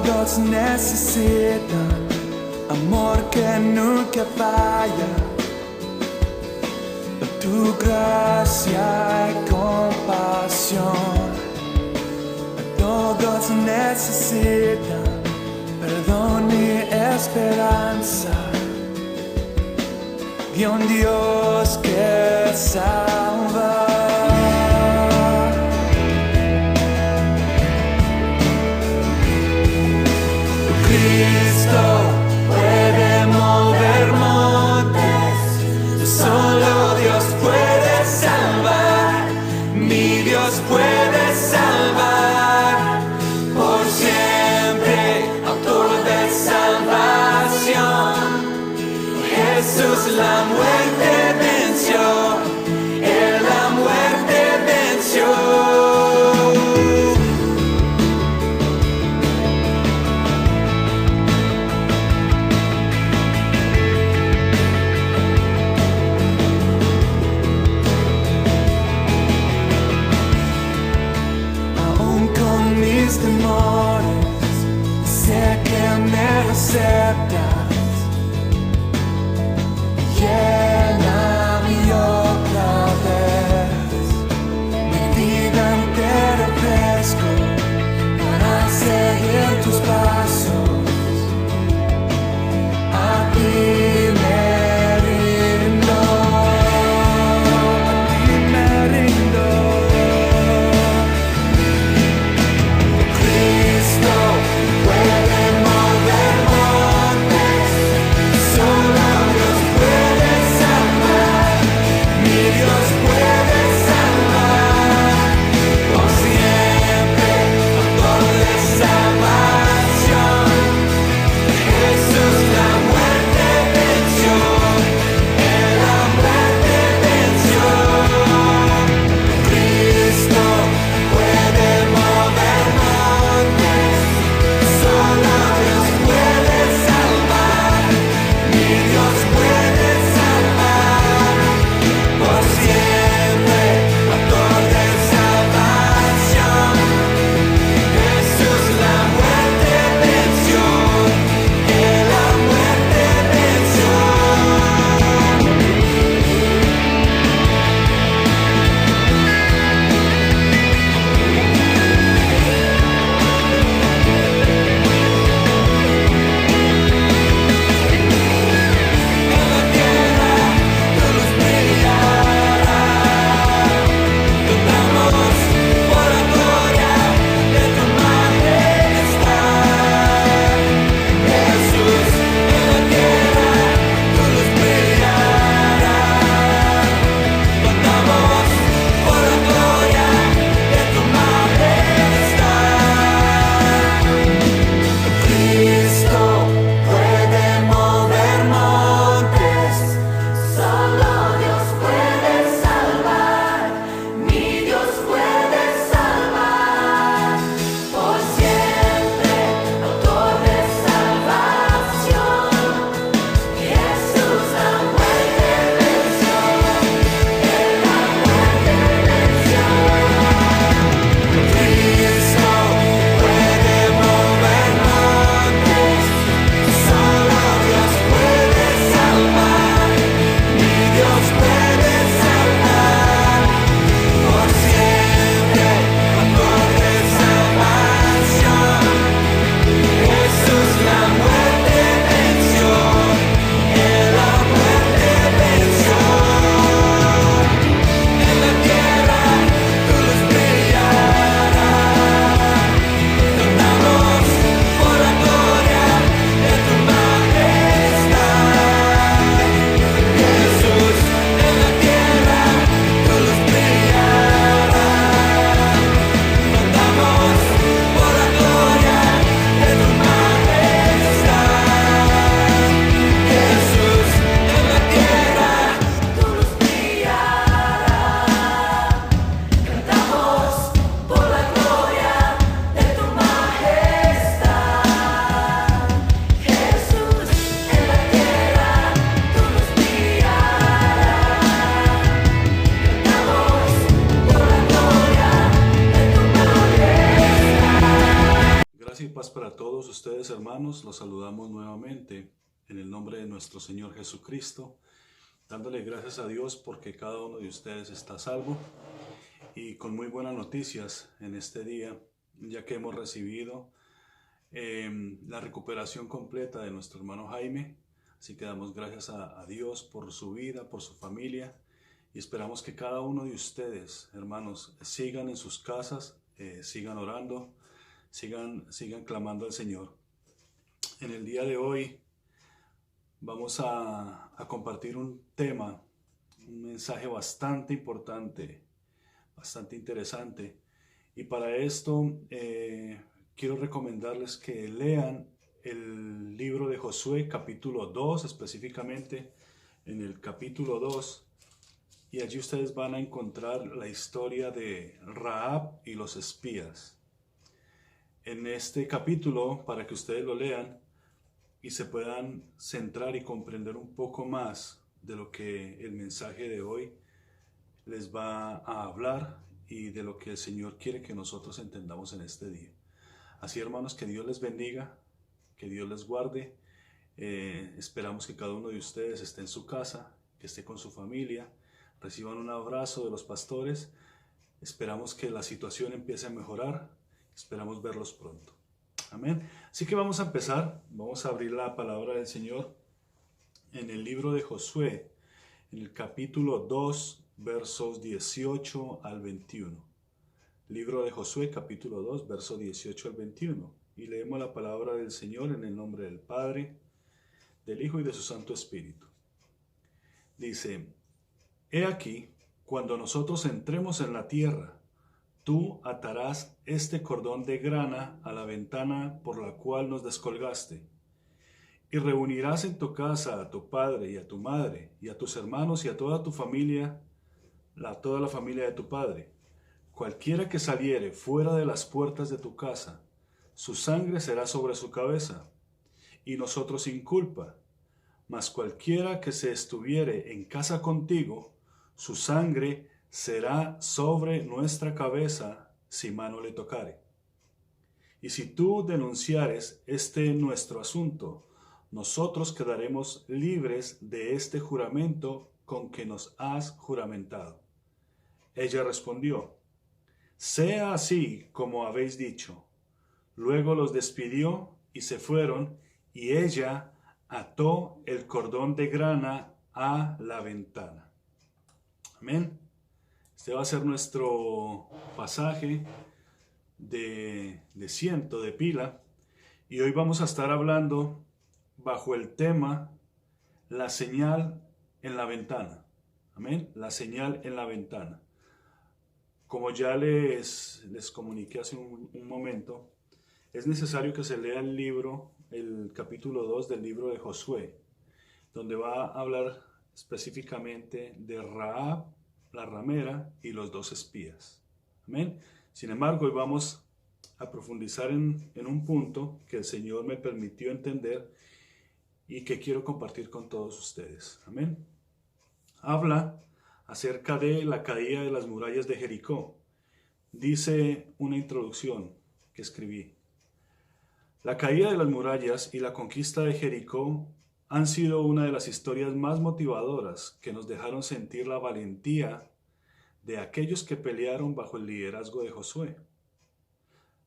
Todos necesitan amor que nunca falla, tu gracia y compasión. Todos necesitan perdón y esperanza, y un Dios que salva. Cristo puede mover montes, solo Dios puede salvar, mi Dios puede salvar, por siempre, autor de salvación. Jesús la muerte venció, Él la muerte venció. Mis temores, sé que me aceptas, lléname otra vez, mi vida entera ofrezco para seguir tus pasos, a ti me rindo, a ti me rindo. a todos ustedes, hermanos. Los saludamos nuevamente en el nombre de nuestro Señor Jesucristo, dándole gracias a Dios porque cada uno de ustedes está a salvo y con muy buenas noticias en este día, ya que hemos recibido la recuperación completa de nuestro hermano Jaime. Así que damos gracias a Dios por su vida, por su familia, y esperamos que cada uno de ustedes, hermanos, sigan en sus casas, sigan orando, sigan clamando al Señor. En el día de hoy vamos a compartir un tema, un mensaje bastante importante, bastante interesante. Y para esto quiero recomendarles que lean el libro de Josué, capítulo 2, específicamente en el capítulo 2. Y allí ustedes van a encontrar la historia de Rahab y los espías. En este capítulo, para que ustedes lo lean y se puedan centrar y comprender un poco más de lo que el mensaje de hoy les va a hablar y de lo que el Señor quiere que nosotros entendamos en este día. Así, hermanos, que Dios les bendiga, que Dios les guarde. Esperamos que cada uno de ustedes esté en su casa, que esté con su familia, reciban un abrazo de los pastores. Esperamos que la situación empiece a mejorar. Esperamos verlos pronto. Amén. Así que vamos a empezar. Vamos a abrir la palabra del Señor en el libro de Josué, en el capítulo 2, versos 18 al 21. Libro de Josué, capítulo 2, versos 18 al 21. Y leemos la palabra del Señor en el nombre del Padre, del Hijo y de su Santo Espíritu. Dice: He aquí, cuando nosotros entremos en la tierra, tú atarás este cordón de grana a la ventana por la cual nos descolgaste, y reunirás en tu casa a tu padre y a tu madre, y a tus hermanos y a toda tu familia, toda la familia de tu padre. Cualquiera que saliere fuera de las puertas de tu casa, su sangre será sobre su cabeza, y nosotros sin culpa. Mas cualquiera que se estuviere en casa contigo, su sangre será sobre nuestra cabeza si mano le tocare. Y si tú denunciares este nuestro asunto, nosotros quedaremos libres de este juramento con que nos has juramentado. Ella respondió: Sea así como habéis dicho. Luego los despidió y se fueron, y ella ató el cordón de grana a la ventana. Amén. Este va a ser nuestro pasaje de ciento de pila, y hoy vamos a estar hablando bajo el tema la señal en la ventana. Amén. La señal en la ventana. Como ya les comuniqué hace un momento, es necesario que se lea el libro, el capítulo 2 del libro de Josué, donde va a hablar específicamente de Rahab, la ramera, y los dos espías. Amén. Sin embargo, hoy vamos a profundizar en un punto que el Señor me permitió entender y que quiero compartir con todos ustedes. Amén. Habla acerca de la caída de las murallas de Jericó. Dice una introducción que escribí: La caída de las murallas y la conquista de Jericó han sido una de las historias más motivadoras que nos dejaron sentir la valentía de aquellos que pelearon bajo el liderazgo de Josué.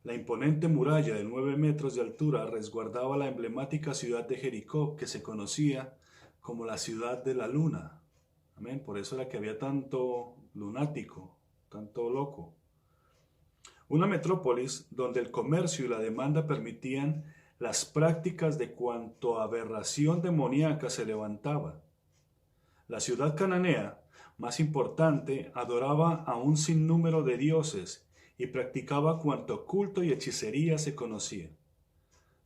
La imponente muralla de 9 metros de altura resguardaba la emblemática ciudad de Jericó, que se conocía como la ciudad de la luna. Amén. Por eso era que había tanto lunático, tanto loco. Una metrópolis donde el comercio y la demanda permitían las prácticas de cuanto aberración demoníaca se levantaba. La ciudad cananea, más importante, adoraba a un sinnúmero de dioses y practicaba cuanto culto y hechicería se conocía.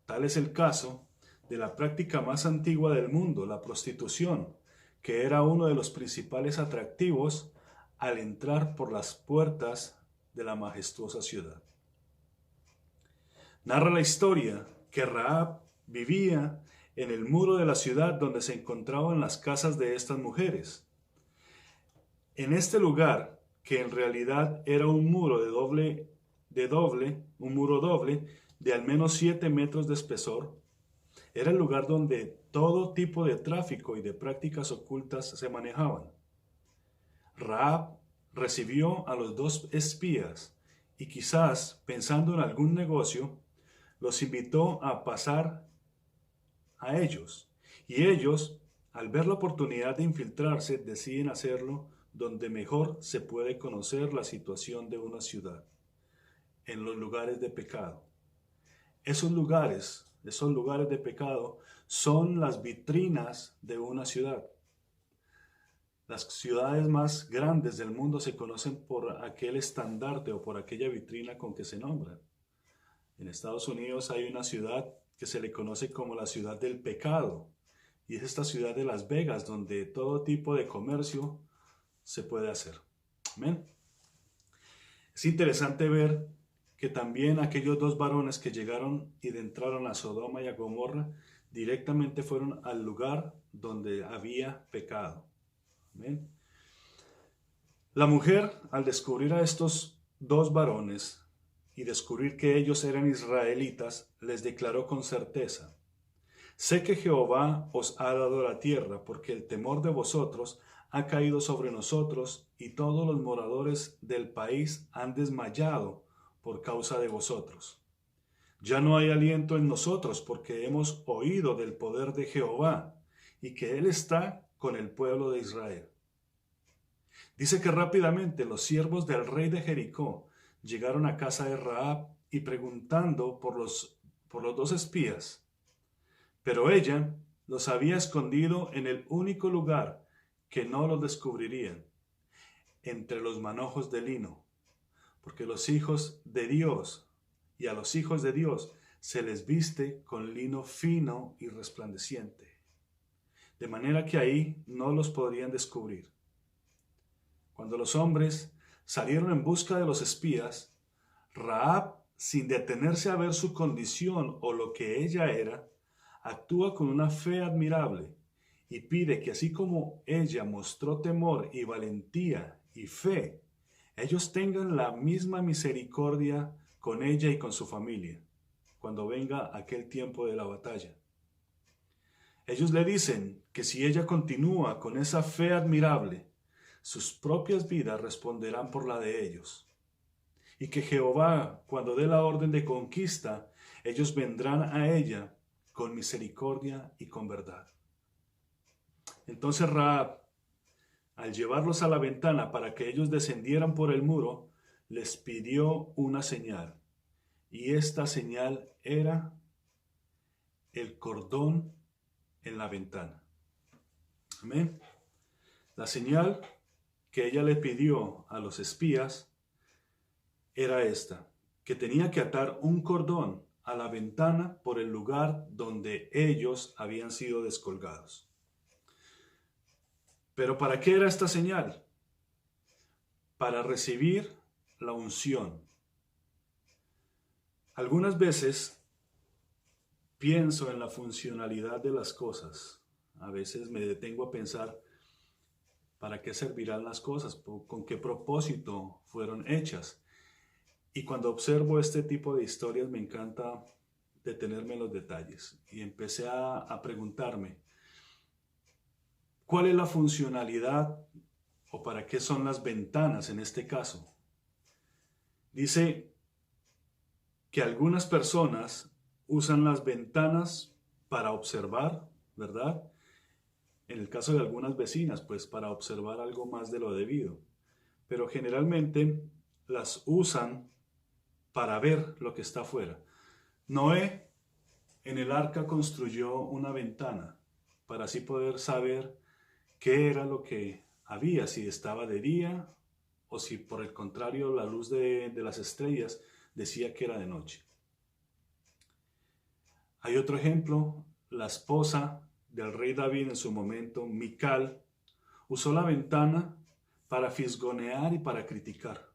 Tal es el caso de la práctica más antigua del mundo, la prostitución, que era uno de los principales atractivos al entrar por las puertas de la majestuosa ciudad. Narra la historia que Rahab vivía en el muro de la ciudad donde se encontraban las casas de estas mujeres. En este lugar, que en realidad era un muro un muro doble, de al menos 7 metros de espesor. Era el lugar donde todo tipo de tráfico y de prácticas ocultas se manejaban. Rahab recibió a los dos espías y quizás, pensando en algún negocio, los invitó a pasar a ellos. Y ellos, al ver la oportunidad de infiltrarse, deciden hacerlo donde mejor se puede conocer la situación de una ciudad, en los lugares de pecado. Esos lugares de pecado son las vitrinas de una ciudad. Las ciudades más grandes del mundo se conocen por aquel estandarte o por aquella vitrina con que se nombran. En Estados Unidos hay una ciudad que se le conoce como la ciudad del pecado, y es esta ciudad de Las Vegas donde todo tipo de comercio se puede hacer. Amén. Es interesante ver que también aquellos dos varones que llegaron y entraron a Sodoma y a Gomorra directamente fueron al lugar donde había pecado. Amén. La mujer, al descubrir a estos dos varones y descubrir que ellos eran israelitas, les declaró con certeza: sé que Jehová os ha dado la tierra, porque el temor de vosotros ha caído sobre nosotros, y todos los moradores del país han desmayado por causa de vosotros. Ya no hay aliento en nosotros, porque hemos oído del poder de Jehová, y que Él está con el pueblo de Israel. Dice que rápidamente los siervos del rey de Jericó llegaron a casa de Rahab y preguntando por los dos espías. Pero ella los había escondido en el único lugar que no los descubrirían, entre los manojos de lino, porque los hijos de Dios y a los hijos de Dios se les viste con lino fino y resplandeciente, de manera que ahí no los podrían descubrir. Cuando los hombres salieron en busca de los espías, Rahab, sin detenerse a ver su condición o lo que ella era, actúa con una fe admirable y pide que así como ella mostró temor y valentía y fe, ellos tengan la misma misericordia con ella y con su familia, cuando venga aquel tiempo de la batalla. Ellos le dicen que si ella continúa con esa fe admirable, sus propias vidas responderán por la de ellos, y que Jehová, cuando dé la orden de conquista, ellos vendrán a ella con misericordia y con verdad. Entonces Rahab, al llevarlos a la ventana para que ellos descendieran por el muro, les pidió una señal, y esta señal era el cordón en la ventana. Amén. La señal que ella le pidió a los espías era esta, que tenía que atar un cordón a la ventana por el lugar donde ellos habían sido descolgados. ¿Pero para qué era esta señal? Para recibir la unción. Algunas veces pienso en la funcionalidad de las cosas. A veces me detengo a pensar, ¿para qué servirán las cosas? ¿Con qué propósito fueron hechas? Y cuando observo este tipo de historias me encanta detenerme en los detalles. Y empecé a preguntarme, ¿cuál es la funcionalidad o para qué son las ventanas en este caso? Dice que algunas personas usan las ventanas para observar, ¿verdad? En el caso de algunas vecinas, pues para observar algo más de lo debido. Pero generalmente las usan para ver lo que está afuera. Noé en el arca construyó una ventana para así poder saber qué era lo que había, si estaba de día o si por el contrario la luz de las estrellas decía que era de noche. Hay otro ejemplo, la esposa del rey David en su momento, Mical, usó la ventana para fisgonear y para criticar.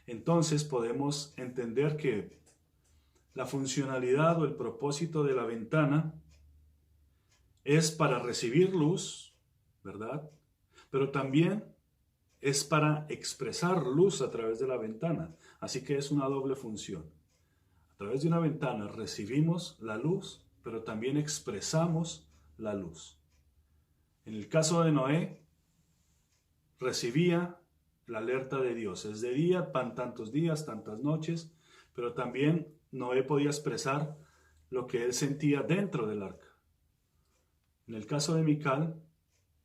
Entonces podemos entender que la funcionalidad o el propósito de la ventana es para recibir luz, ¿verdad? Pero también es para expresar luz a través de la ventana. Así que es una doble función. A través de una ventana recibimos la luz, pero también expresamos la luz. En el caso de Noé, recibía la alerta de Dios. Es de día, van tantos días, tantas noches, pero también Noé podía expresar lo que él sentía dentro del arca. En el caso de Mical,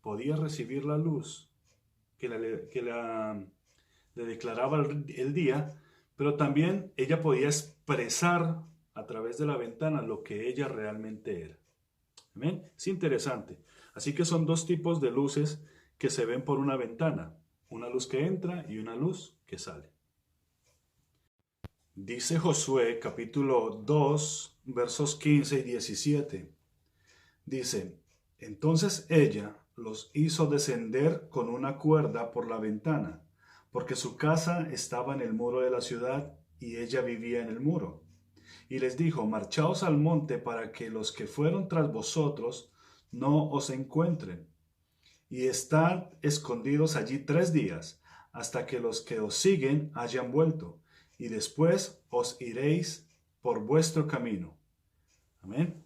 podía recibir la luz que le declaraba el día, pero también ella podía expresar a través de la ventana lo que ella realmente era. ¿Amén? Es interesante. Así que son dos tipos de luces que se ven por una ventana. Una luz que entra y una luz que sale. Dice Josué capítulo 2, versos 15 y 17. Dice, entonces ella los hizo descender con una cuerda por la ventana, porque su casa estaba en el muro de la ciudad y ella vivía en el muro. Y les dijo, marchaos al monte para que los que fueron tras vosotros no os encuentren. Y estad escondidos allí 3 días, hasta que los que os siguen hayan vuelto, y después os iréis por vuestro camino. Amén.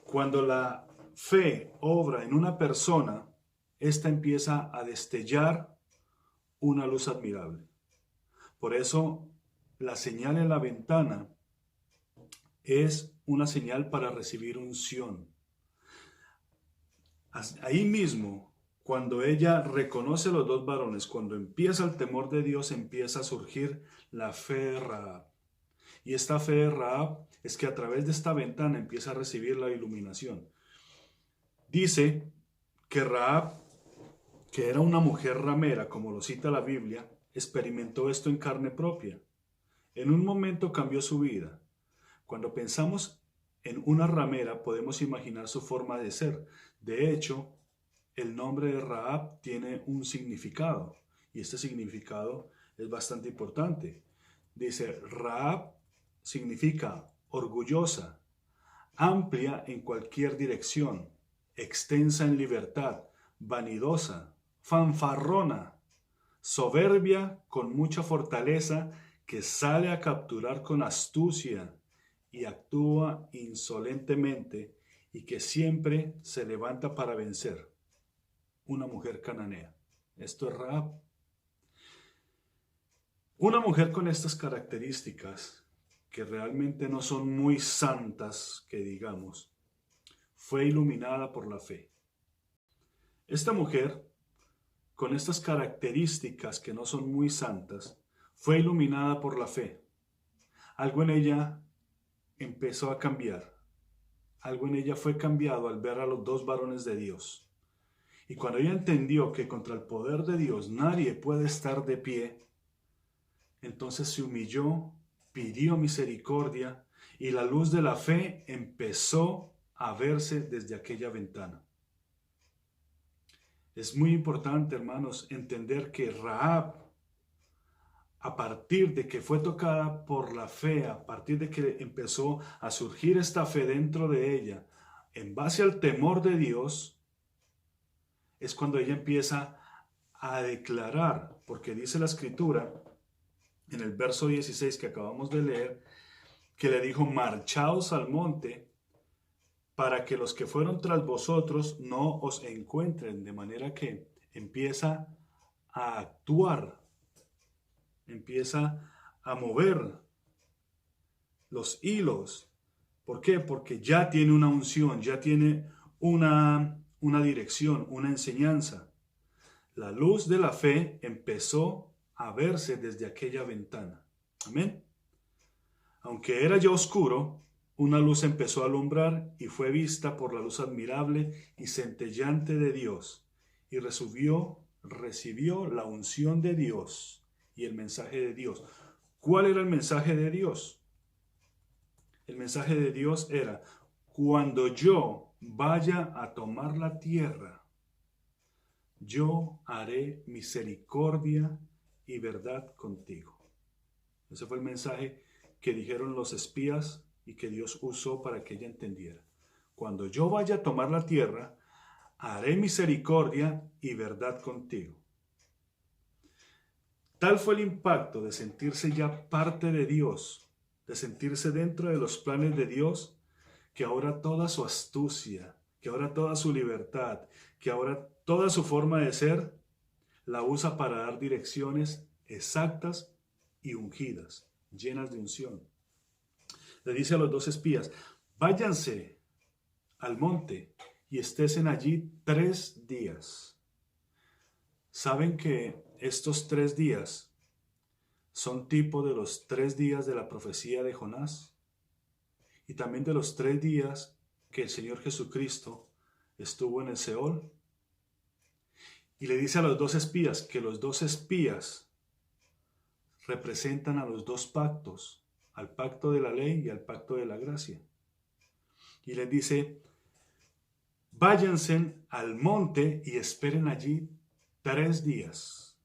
Cuando la fe obra en una persona, ésta empieza a destellar una luz admirable. Por eso, la señal en la ventana es una señal para recibir unción. Ahí mismo, cuando ella reconoce a los 2 varones, cuando empieza el temor de Dios, empieza a surgir la fe de Rahab. Y esta fe de Rahab es que a través de esta ventana empieza a recibir la iluminación. Dice que Rahab, que era una mujer ramera, como lo cita la Biblia, experimentó esto en carne propia. En un momento cambió su vida. Cuando pensamos en una ramera, podemos imaginar su forma de ser. De hecho, el nombre de Rahab tiene un significado, y este significado es bastante importante. Dice, Rahab significa orgullosa, amplia en cualquier dirección, extensa en libertad, vanidosa, fanfarrona, soberbia con mucha fortaleza, que sale a capturar con astucia y actúa insolentemente y que siempre se levanta para vencer. Una mujer cananea. Esto es Rahab. Una mujer con estas características, que realmente no son muy santas, que digamos, fue iluminada por la fe. Esta mujer, con estas características que no son muy santas, fue iluminada por la fe. Algo en ella empezó a cambiar. Algo en ella fue cambiado al ver a los 2 varones de Dios. Y cuando ella entendió que contra el poder de Dios nadie puede estar de pie, entonces se humilló, pidió misericordia y la luz de la fe empezó a verse desde aquella ventana. Es muy importante, hermanos, entender que Rahab, a partir de que fue tocada por la fe, a partir de que empezó a surgir esta fe dentro de ella, en base al temor de Dios, es cuando ella empieza a declarar, porque dice la Escritura, en el verso 16 que acabamos de leer, que le dijo, marchaos al monte para que los que fueron tras vosotros no os encuentren, de manera que empieza a actuar, empieza a mover los hilos. ¿Por qué? Porque ya tiene una unción, ya tiene una dirección, una enseñanza. La luz de la fe empezó a verse desde aquella ventana. Amén. Aunque era ya oscuro, una luz empezó a alumbrar y fue vista por la luz admirable y centellante de Dios, y recibió la unción de Dios y el mensaje de Dios. ¿Cuál era el mensaje de Dios? El mensaje de Dios era, cuando yo vaya a tomar la tierra, yo haré misericordia y verdad contigo. Ese fue el mensaje que dijeron los espías y que Dios usó para que ella entendiera. Cuando yo vaya a tomar la tierra, haré misericordia y verdad contigo. Tal fue el impacto de sentirse ya parte de Dios, de sentirse dentro de los planes de Dios, que ahora toda su astucia, que ahora toda su libertad, que ahora toda su forma de ser, la usa para dar direcciones exactas y ungidas, llenas de unción. Le dice a los 2 espías, váyanse al monte y estésen allí 3 días. ¿Saben que estos 3 días son tipo de los 3 días de la profecía de Jonás? Y también de los 3 días que el Señor Jesucristo estuvo en el Seol. Y le dice a los 2 espías que los 2 espías representan a los 2 pactos, al pacto de la ley y al pacto de la gracia. Y les dice, váyanse al monte y esperen allí 3 días.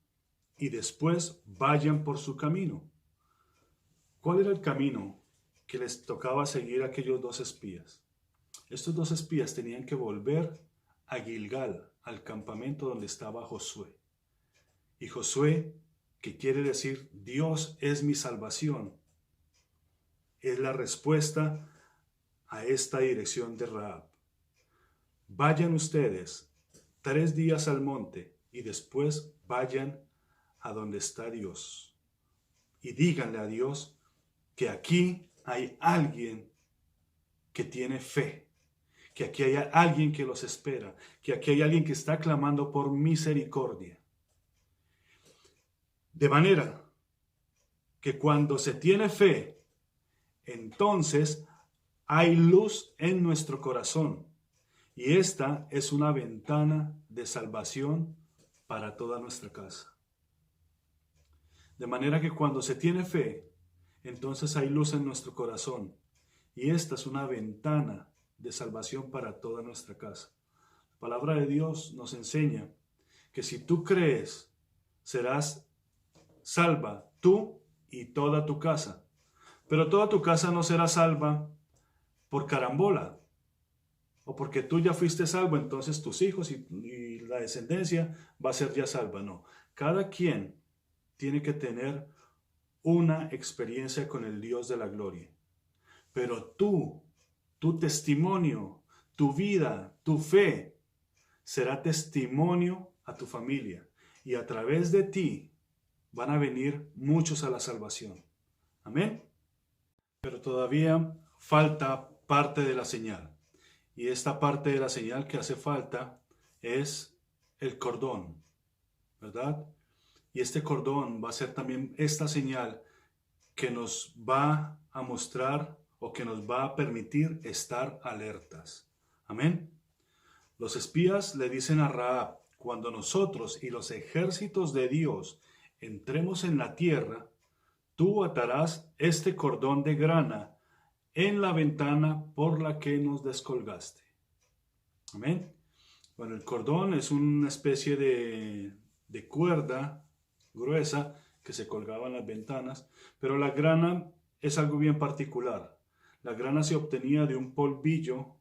Y después vayan por su camino. ¿Cuál era el camino que les tocaba seguir a aquellos 2 espías? Estos 2 espías tenían que volver a Gilgal, al campamento donde estaba Josué. Y Josué, que quiere decir Dios es mi salvación, es la respuesta a esta dirección de Rahab. Vayan ustedes 3 días al monte y después vayan a donde está Dios. Y díganle a Dios que aquí hay alguien que tiene fe, que aquí hay alguien que los espera, que aquí hay alguien que está clamando por misericordia. De manera que cuando se tiene fe, entonces hay luz en nuestro corazón. Y esta es una ventana de salvación para toda nuestra casa. De manera que cuando se tiene fe, entonces hay luz en nuestro corazón. Y esta es una ventana de salvación para toda nuestra casa. La palabra de Dios nos enseña que si tú crees, serás salva tú y toda tu casa. Pero toda tu casa no será salva por carambola, o porque tú ya fuiste salvo, entonces tus hijos y la descendencia va a ser ya salva. No, cada quien tiene que tener una experiencia con el Dios de la gloria. Pero tú, tu testimonio, tu vida, tu fe, será testimonio a tu familia. Y a través de ti van a venir muchos a la salvación. Amén. Pero todavía falta parte de la señal. Y esta parte de la señal que hace falta es el cordón, ¿verdad? Y este cordón va a ser también esta señal que nos va a mostrar o que nos va a permitir estar alertas. Amén. Los espías le dicen a Rahab, cuando nosotros y los ejércitos de Dios entremos en la tierra, tú atarás este cordón de grana en la ventana por la que nos descolgaste. Amén. Bueno, el cordón es una especie de cuerda gruesa que se colgaba en las ventanas, pero la grana es algo bien particular. La grana se obtenía de un polvillo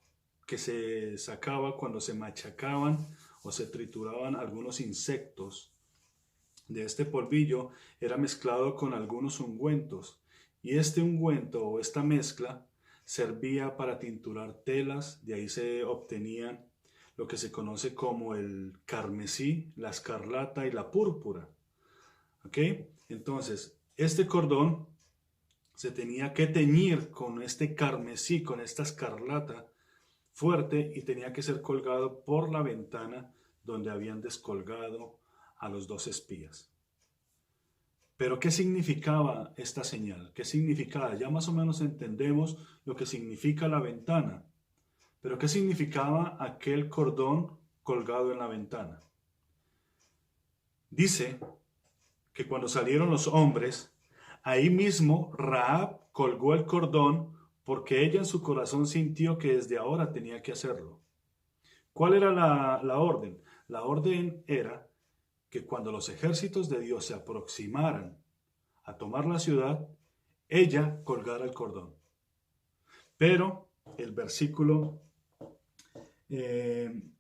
que se sacaba cuando se machacaban o se trituraban algunos insectos. De este polvillo era mezclado con algunos ungüentos, y este ungüento o esta mezcla servía para tinturar telas. De ahí se obtenían lo que se conoce como el carmesí, la escarlata y la púrpura. ¿Ok? Entonces, este cordón se tenía que teñir con este carmesí, con esta escarlata fuerte, y tenía que ser colgado por la ventana donde habían descolgado a los 2 espías. Pero ¿qué significaba esta señal? ¿Qué significaba? Ya más o menos entendemos lo que significa la ventana. Pero ¿qué significaba aquel cordón colgado en la ventana? Dice que cuando salieron los hombres, ahí mismo Rahab colgó el cordón porque ella en su corazón sintió que desde ahora tenía que hacerlo. ¿Cuál era la orden? La orden era que cuando los ejércitos de Dios se aproximaran a tomar la ciudad, ella colgara el cordón. Pero el versículo, en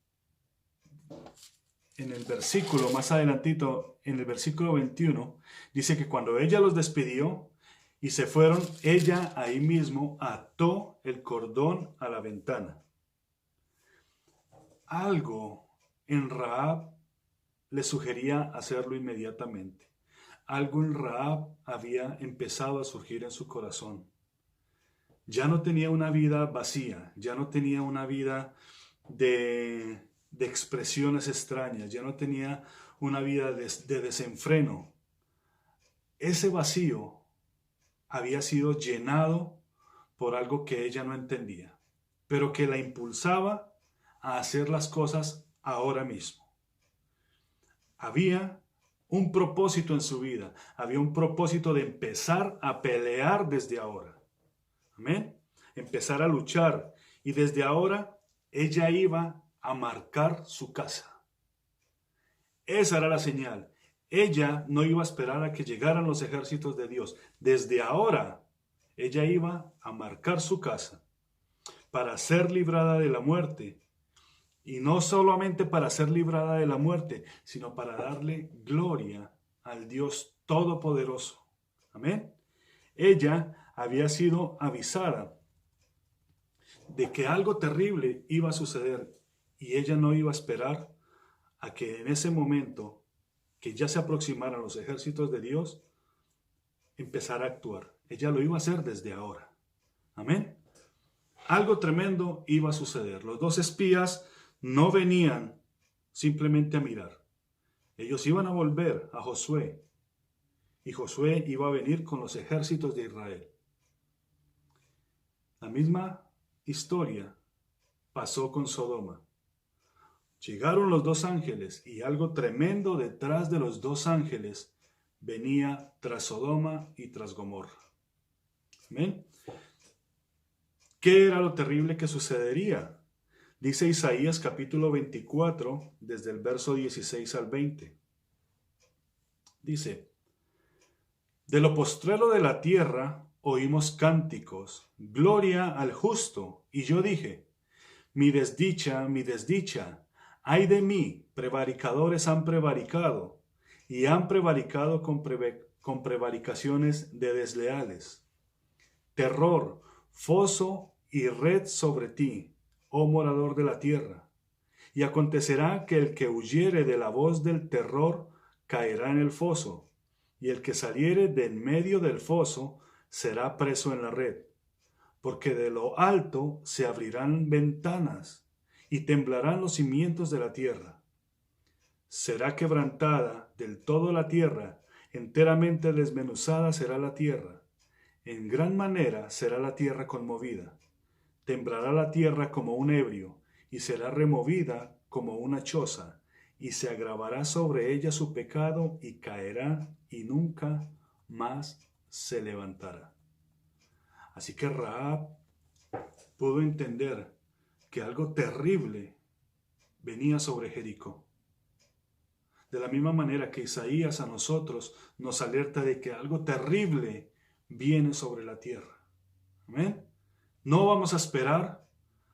el versículo más adelantito, en el versículo 21, dice que cuando ella los despidió, Y se fueron, ella ahí mismo ató el cordón a la ventana. Algo en Rahab le sugería hacerlo inmediatamente. Algo en Rahab había empezado a surgir en su corazón. Ya no tenía una vida vacía, ya no tenía una vida de expresiones extrañas, ya no tenía una vida de desenfreno. Ese vacío había sido llenado por algo que ella no entendía, pero que la impulsaba a hacer las cosas ahora mismo. Había un propósito en su vida, había un propósito de empezar a pelear desde ahora. Amén. Empezar a luchar, y desde ahora ella iba a marcar su casa. Esa era la señal. Ella no iba a esperar a que llegaran los ejércitos de Dios. Desde ahora ella iba a marcar su casa para ser librada de la muerte. Y no solamente para ser librada de la muerte, sino para darle gloria al Dios Todopoderoso. Amén. Ella había sido avisada de que algo terrible iba a suceder, y ella no iba a esperar a que en ese momento, que ya se aproximaran los ejércitos de Dios, empezara a actuar. Ella lo iba a hacer desde ahora. Amén. Algo tremendo iba a suceder. Los dos espías no venían simplemente a mirar. Ellos iban a volver a Josué, y Josué iba a venir con los ejércitos de Israel. La misma historia pasó con Sodoma. Llegaron los dos ángeles, y algo tremendo detrás de los dos ángeles venía tras Sodoma y tras Gomorra. ¿Amén? ¿Qué era lo terrible que sucedería? Dice Isaías capítulo 24, desde el verso 16 al 20. Dice: de lo postrero de la tierra oímos cánticos, gloria al justo. Y yo dije: mi desdicha, ay de mí, prevaricadores han prevaricado, y han prevaricado con prevaricaciones de desleales. Terror, foso y red sobre ti, oh morador de la tierra. Y acontecerá que el que huyere de la voz del terror caerá en el foso, y el que saliere de en medio del foso será preso en la red. Porque de lo alto se abrirán ventanas, y temblarán los cimientos de la tierra. Será quebrantada del todo la tierra, enteramente desmenuzada será la tierra. En gran manera será la tierra conmovida. Temblará la tierra como un ebrio, y será removida como una choza, y se agravará sobre ella su pecado, y caerá, y nunca más se levantará. Así que Rahab pudo entender que algo terrible venía sobre Jericó. De la misma manera que Isaías a nosotros nos alerta de que algo terrible viene sobre la tierra. Amén. No vamos a esperar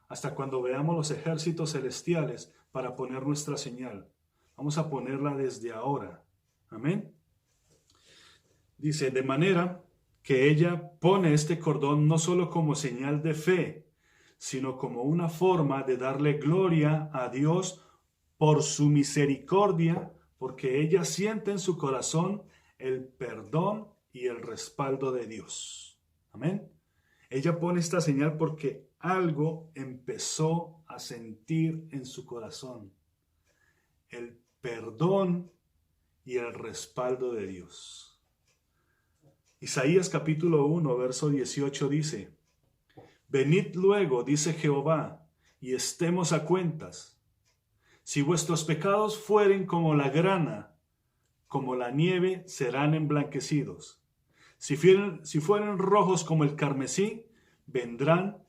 hasta cuando veamos los ejércitos celestiales para poner nuestra señal. Vamos a ponerla desde ahora. Amén. Dice: de manera que ella pone este cordón no solo como señal de fe, sino como una forma de darle gloria a Dios por su misericordia, porque ella siente en su corazón el perdón y el respaldo de Dios. Amén. Ella pone esta señal porque algo empezó a sentir en su corazón: el perdón y el respaldo de Dios. Isaías capítulo 1, verso 18 dice: venid luego, dice Jehová, y estemos a cuentas. Si vuestros pecados fueren como la grana, como la nieve serán emblanquecidos. Si fueren rojos como el carmesí, vendrán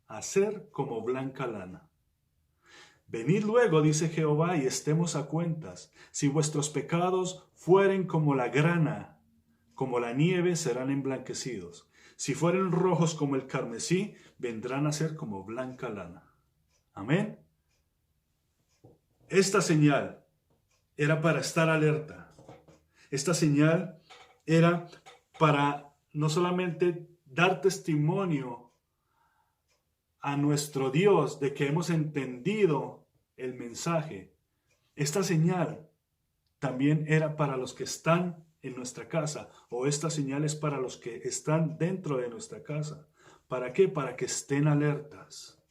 a ser como blanca lana. Venid luego, dice Jehová, y estemos a cuentas. Si vuestros pecados fueren como la grana, como la nieve serán emblanquecidos. Si fueren rojos como el carmesí, vendrán a ser como blanca lana. Amén. Esta señal era para estar alerta. Esta señal era para no solamente dar testimonio a nuestro Dios de que hemos entendido el mensaje. Esta señal también era para los que están en nuestra casa, o esta señal es para los que están dentro de nuestra casa. ¿Para qué? Para que estén alertas.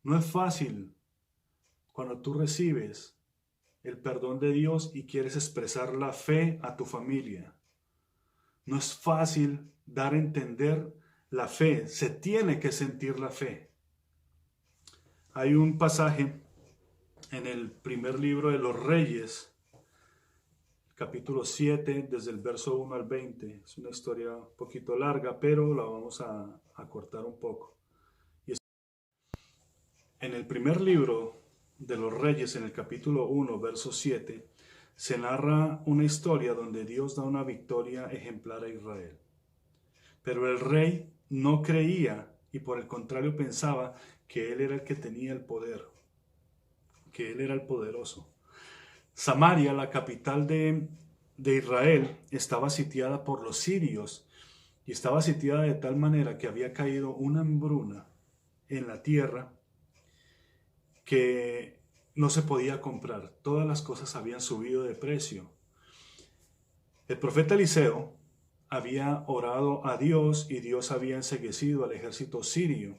No es fácil cuando tú recibes el perdón de Dios y quieres expresar la fe a tu familia. No es fácil dar a entender la fe. Se tiene que sentir la fe. Hay un pasaje en el primer libro de los Reyes, capítulo 7, desde el verso 1 al 20. Es una historia un poquito larga, pero la vamos a cortar un poco. En el primer libro de los Reyes, en el capítulo 1, verso 7, se narra una historia donde Dios da una victoria ejemplar a Israel. Pero el rey no creía y por el contrario pensaba que él era el que tenía el poder, que él era el poderoso. Samaria, la capital de Israel, estaba sitiada por los sirios y estaba sitiada de tal manera que había caído una hambruna en la tierra que no se podía comprar. Todas las cosas habían subido de precio. El profeta Eliseo había orado a Dios y Dios había enceguecido al ejército sirio.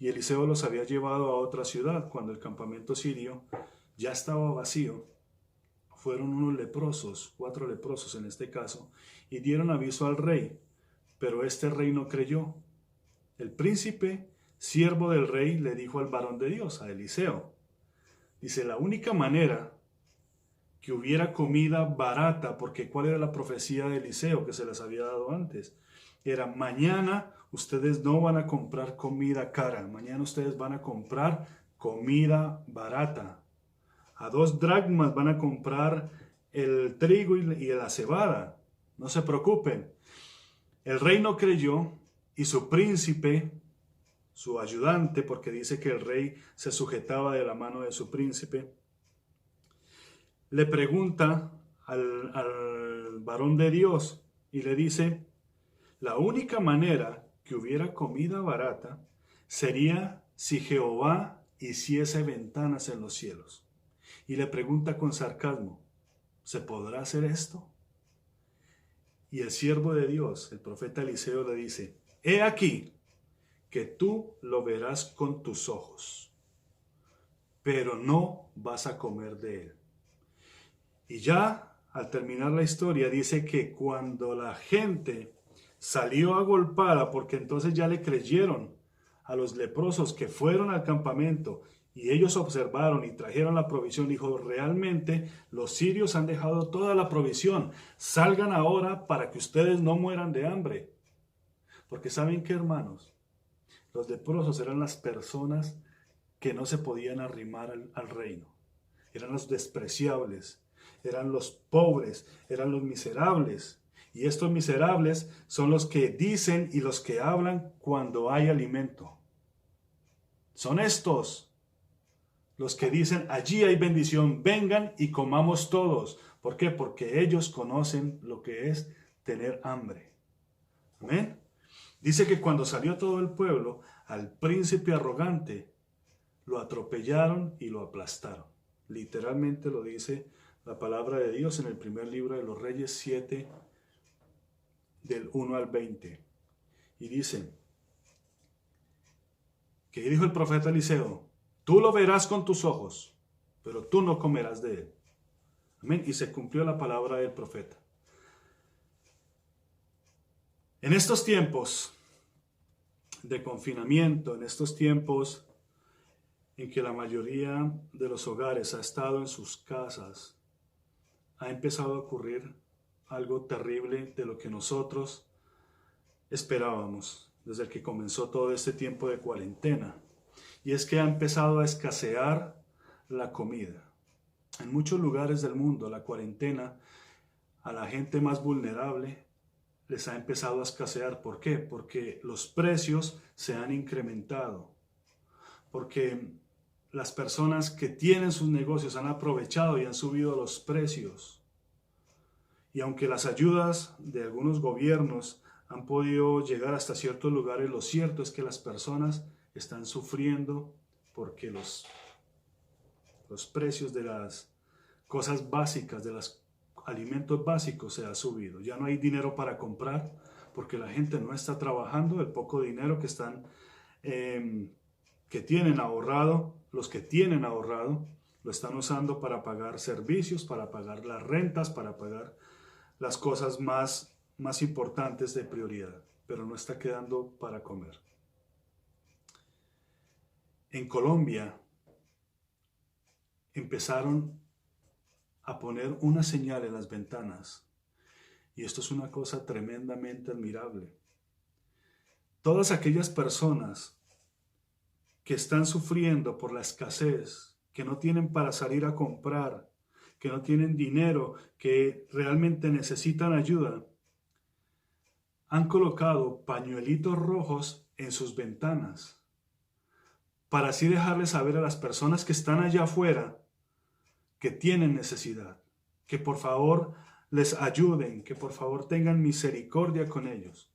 Y Eliseo los había llevado a otra ciudad. Cuando el campamento sirio ya estaba vacío, fueron unos leprosos, 4 leprosos en este caso, y dieron aviso al rey. Pero este rey no creyó. El príncipe, siervo del rey, le dijo al varón de Dios, a Eliseo, dice, la única manera que hubiera comida barata, porque ¿cuál era la profecía de Eliseo que se les había dado antes? Era, mañana ustedes no van a comprar comida cara, mañana ustedes van a comprar comida barata. A 2 dracmas van a comprar el trigo y la cebada, no se preocupen. El rey no creyó y su príncipe, su ayudante, porque dice que el rey se sujetaba de la mano de su príncipe, le pregunta al varón de Dios y le dice, la única manera que hubiera comida barata sería si Jehová hiciese ventanas en los cielos. Y le pregunta con sarcasmo, ¿se podrá hacer esto? Y el siervo de Dios, el profeta Eliseo, le dice, he aquí que tú lo verás con tus ojos, pero no vas a comer de él. Y ya al terminar la historia dice que cuando la gente salió agolpada, porque entonces ya le creyeron a los leprosos que fueron al campamento y ellos observaron y trajeron la provisión, dijo, realmente los sirios han dejado toda la provisión, salgan ahora para que ustedes no mueran de hambre. Porque ¿saben qué, hermanos? Los leprosos eran las personas que no se podían arrimar al reino, eran los despreciables, eran los pobres, eran los miserables. Y estos miserables son los que dicen y los que hablan cuando hay alimento. Son estos los que dicen, allí hay bendición, vengan y comamos todos. ¿Por qué? Porque ellos conocen lo que es tener hambre. Amén. Dice que cuando salió todo el pueblo, al príncipe arrogante lo atropellaron y lo aplastaron. Literalmente lo dice la palabra de Dios en el primer libro de los Reyes 7, del 1 al 20. Y dice, que dijo el profeta Eliseo, tú lo verás con tus ojos, pero tú no comerás de él. Amén. Y se cumplió la palabra del profeta. En estos tiempos de confinamiento, en estos tiempos en que la mayoría de los hogares ha estado en sus casas, ha empezado a ocurrir algo terrible de lo que nosotros esperábamos desde que comenzó todo este tiempo de cuarentena. Y es que ha empezado a escasear la comida. En muchos lugares del mundo, la cuarentena a la gente más vulnerable les ha empezado a escasear. ¿Por qué? Porque los precios se han incrementado. Porque las personas que tienen sus negocios han aprovechado y han subido los precios. Y aunque las ayudas de algunos gobiernos han podido llegar hasta ciertos lugares, lo cierto es que las personas están sufriendo porque los precios de las cosas básicas, de los alimentos básicos se han subido. Ya no hay dinero para comprar porque la gente no está trabajando. El poco dinero que tienen ahorrado, los que tienen ahorrado, lo están usando para pagar servicios, para pagar las rentas, para pagar las cosas más importantes de prioridad, pero no está quedando para comer. En Colombia empezaron a poner una señal en las ventanas, y esto es una cosa tremendamente admirable. Todas aquellas personas que están sufriendo por la escasez, que no tienen para salir a comprar, que no tienen dinero, que realmente necesitan ayuda, han colocado pañuelitos rojos en sus ventanas para así dejarles saber a las personas que están allá afuera que tienen necesidad, que por favor les ayuden, que por favor tengan misericordia con ellos.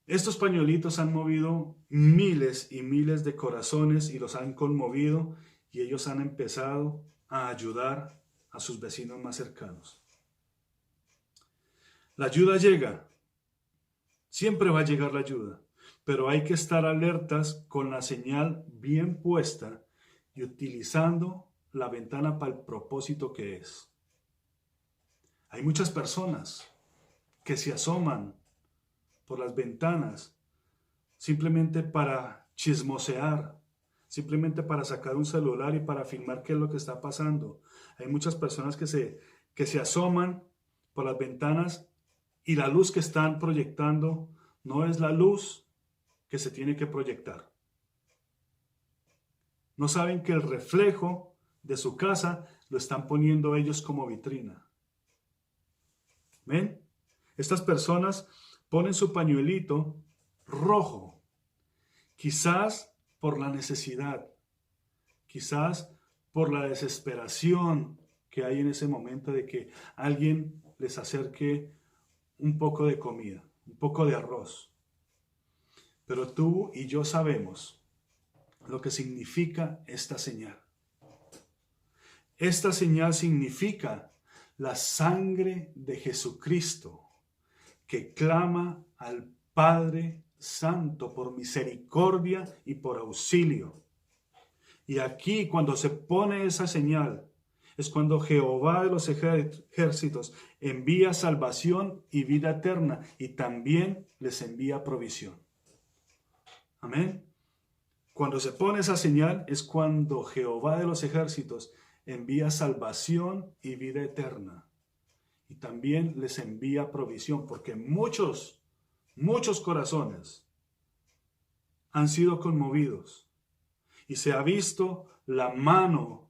Estos pañuelitos han movido miles y miles de corazones y los han conmovido, y ellos han empezado a ayudar a sus vecinos más cercanos. La ayuda llega, siempre va a llegar la ayuda, pero hay que estar alertas con la señal bien puesta y utilizando la ventana para el propósito que es. Hay muchas personas que se asoman por las ventanas simplemente para chismosear, simplemente para sacar un celular y para filmar qué es lo que está pasando. Hay muchas personas que se asoman por las ventanas y la luz que están proyectando no es la luz que se tiene que proyectar. No saben que el reflejo de su casa lo están poniendo ellos como vitrina. ¿Ven? Estas personas ponen su pañuelito rojo, quizás por la necesidad, quizás por la desesperación que hay en ese momento de que alguien les acerque un poco de comida, un poco de arroz. Pero tú y yo sabemos lo que significa esta señal. Esta señal significa la sangre de Jesucristo que clama al Padre Santo por misericordia y por auxilio. Y aquí, cuando se pone esa señal, es cuando Jehová de los ejércitos envía salvación y vida eterna, y también les envía provisión. Amén. Cuando se pone esa señal es cuando Jehová de los ejércitos envía salvación y vida eterna. Y también les envía provisión, porque muchos corazones han sido conmovidos. Y se ha visto la mano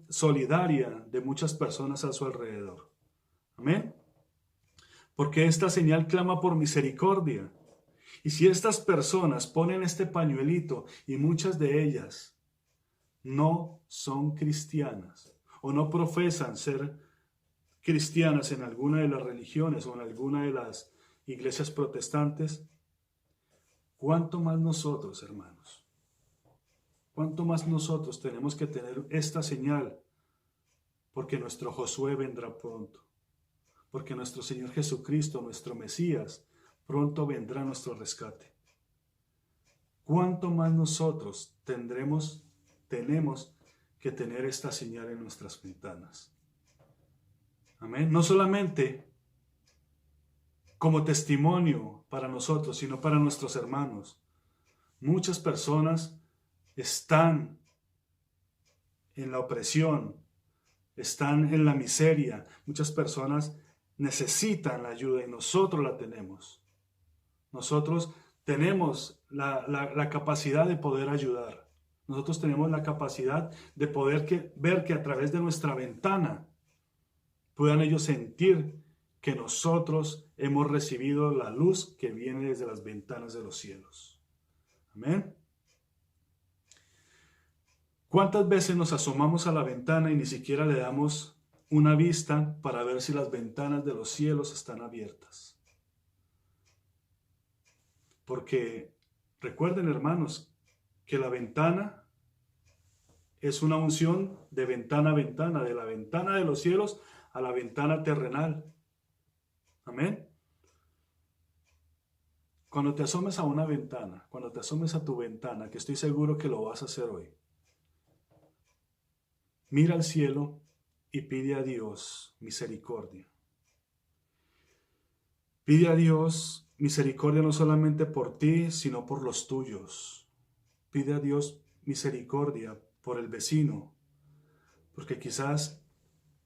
solidaria de muchas personas a su alrededor. Amén. Porque esta señal clama por misericordia. Y si estas personas ponen este pañuelito, y muchas de ellas no son cristianas o no profesan ser cristianas en alguna de las religiones o en alguna de las iglesias protestantes, ¿cuánto más nosotros, hermanos? ¿Cuánto más nosotros tenemos que tener esta señal? Porque nuestro Josué vendrá pronto. Porque nuestro Señor Jesucristo, nuestro Mesías, pronto vendrá a nuestro rescate. ¿Cuánto más nosotros tenemos que tener esta señal en nuestras ventanas? Amén. No solamente como testimonio para nosotros, sino para nuestros hermanos. Muchas personas están en la opresión, están en la miseria. Muchas personas necesitan la ayuda y nosotros la tenemos. Nosotros tenemos la capacidad de poder ayudar. Nosotros tenemos la capacidad de poder ver que a través de nuestra ventana puedan ellos sentir que nosotros hemos recibido la luz que viene desde las ventanas de los cielos. Amén. ¿Cuántas veces nos asomamos a la ventana y ni siquiera le damos una vista para ver si las ventanas de los cielos están abiertas. Porque recuerden, hermanos, que la ventana es una unción de ventana a ventana, de la ventana de los cielos a la ventana terrenal. Amén. Cuando te asomes a una ventana, cuando te asomes a tu ventana, que estoy seguro que lo vas a hacer hoy, mira al cielo y pide a Dios misericordia. Pide a Dios misericordia no solamente por ti, sino por los tuyos. Pide a Dios misericordia por el vecino, porque quizás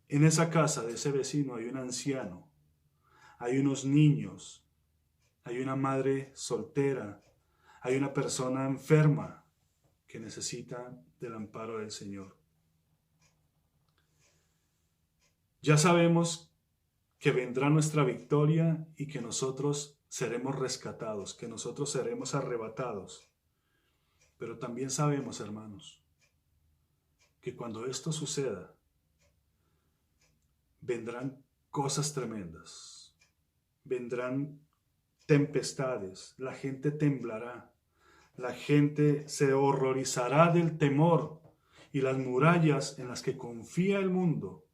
en esa casa de ese vecino hay un anciano, hay unos niños, hay una madre soltera, hay una persona enferma que necesita del amparo del Señor. Ya sabemos que vendrá nuestra victoria y que nosotros seremos rescatados, que nosotros seremos arrebatados. Pero también sabemos, hermanos, que cuando esto suceda, vendrán cosas tremendas, vendrán tempestades, la gente temblará, la gente se horrorizará del temor y las murallas en las que confía el mundo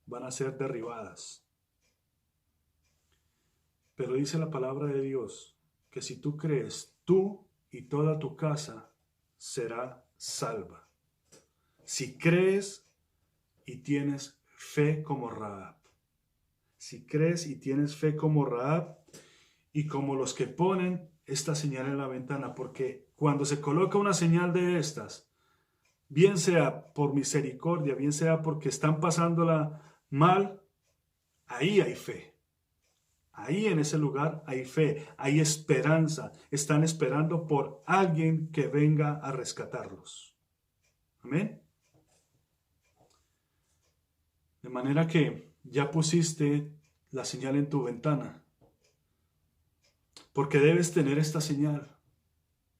van a ser derribadas. Pero dice la palabra de Dios que si tú crees, tú y toda tu casa será salva. Si crees y tienes fe como Rahab. Si crees y tienes fe como Rahab y como los que ponen esta señal en la ventana, porque cuando se coloca una señal de estas, bien sea por misericordia, bien sea porque están pasándola mal, ahí hay fe. Ahí en ese lugar hay fe, hay esperanza. Están esperando por alguien que venga a rescatarlos. Amén. De manera que ya pusiste la señal en tu ventana. Porque debes tener esta señal.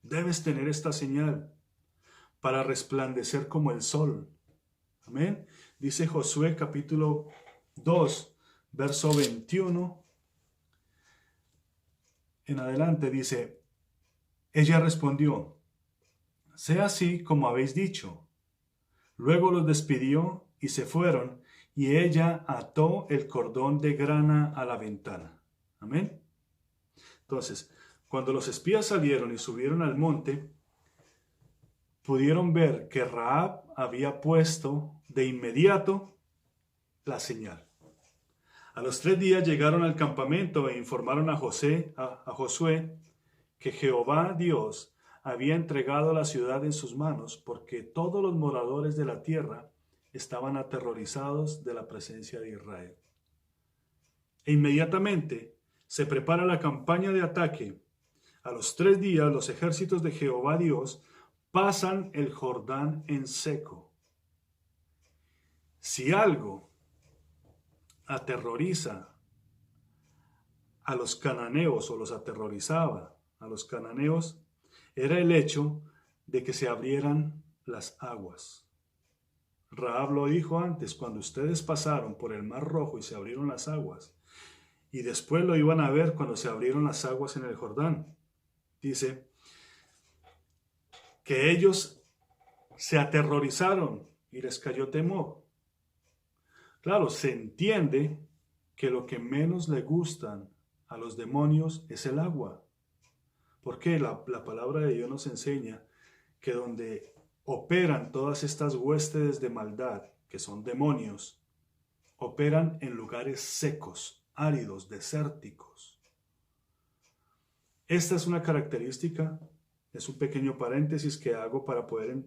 Debes tener esta señal para resplandecer como el sol. Amén. Dice Josué capítulo 2, verso 21. En adelante dice, ella respondió, sea así como habéis dicho. Luego los despidió y se fueron, y ella ató el cordón de grana a la ventana. Amén. Entonces, cuando los espías salieron y subieron al monte, pudieron ver que Rahab había puesto de inmediato la señal. A los 3 días llegaron al campamento e informaron a Josué que Jehová Dios había entregado la ciudad en sus manos porque todos los moradores de la tierra estaban aterrorizados de la presencia de Israel. E inmediatamente se prepara la campaña de ataque. A los 3 días los ejércitos de Jehová Dios pasan el Jordán en seco. Si algo aterroriza a los cananeos o los aterrorizaba a los cananeos, era el hecho de que se abrieran las aguas. Rahab lo dijo antes, cuando ustedes pasaron por el Mar Rojo y se abrieron las aguas, y después lo iban a ver cuando se abrieron las aguas en el Jordán. Dice que ellos se aterrorizaron y les cayó temor. Claro, se entiende que lo que menos le gustan a los demonios es el agua. Porque la palabra de Dios nos enseña que donde operan todas estas huestes de maldad, que son demonios, operan en lugares secos, áridos, desérticos. Esta es una característica, es un pequeño paréntesis que hago para poder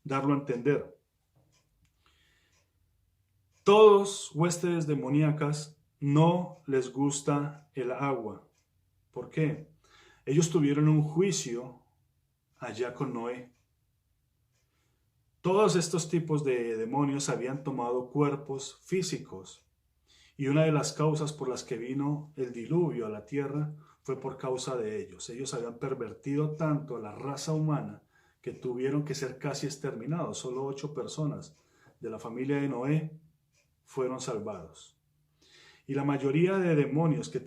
darlo a entender. Todos huestes demoníacas no les gusta el agua. ¿Por qué? Ellos tuvieron un juicio allá con Noé. Todos estos tipos de demonios habían tomado cuerpos físicos. Y una de las causas por las que vino el diluvio a la tierra fue por causa de ellos. Ellos habían pervertido tanto a la raza humana que tuvieron que ser casi exterminados. Solo 8 personas de la familia de Noé fueron salvados. Y la mayoría de demonios que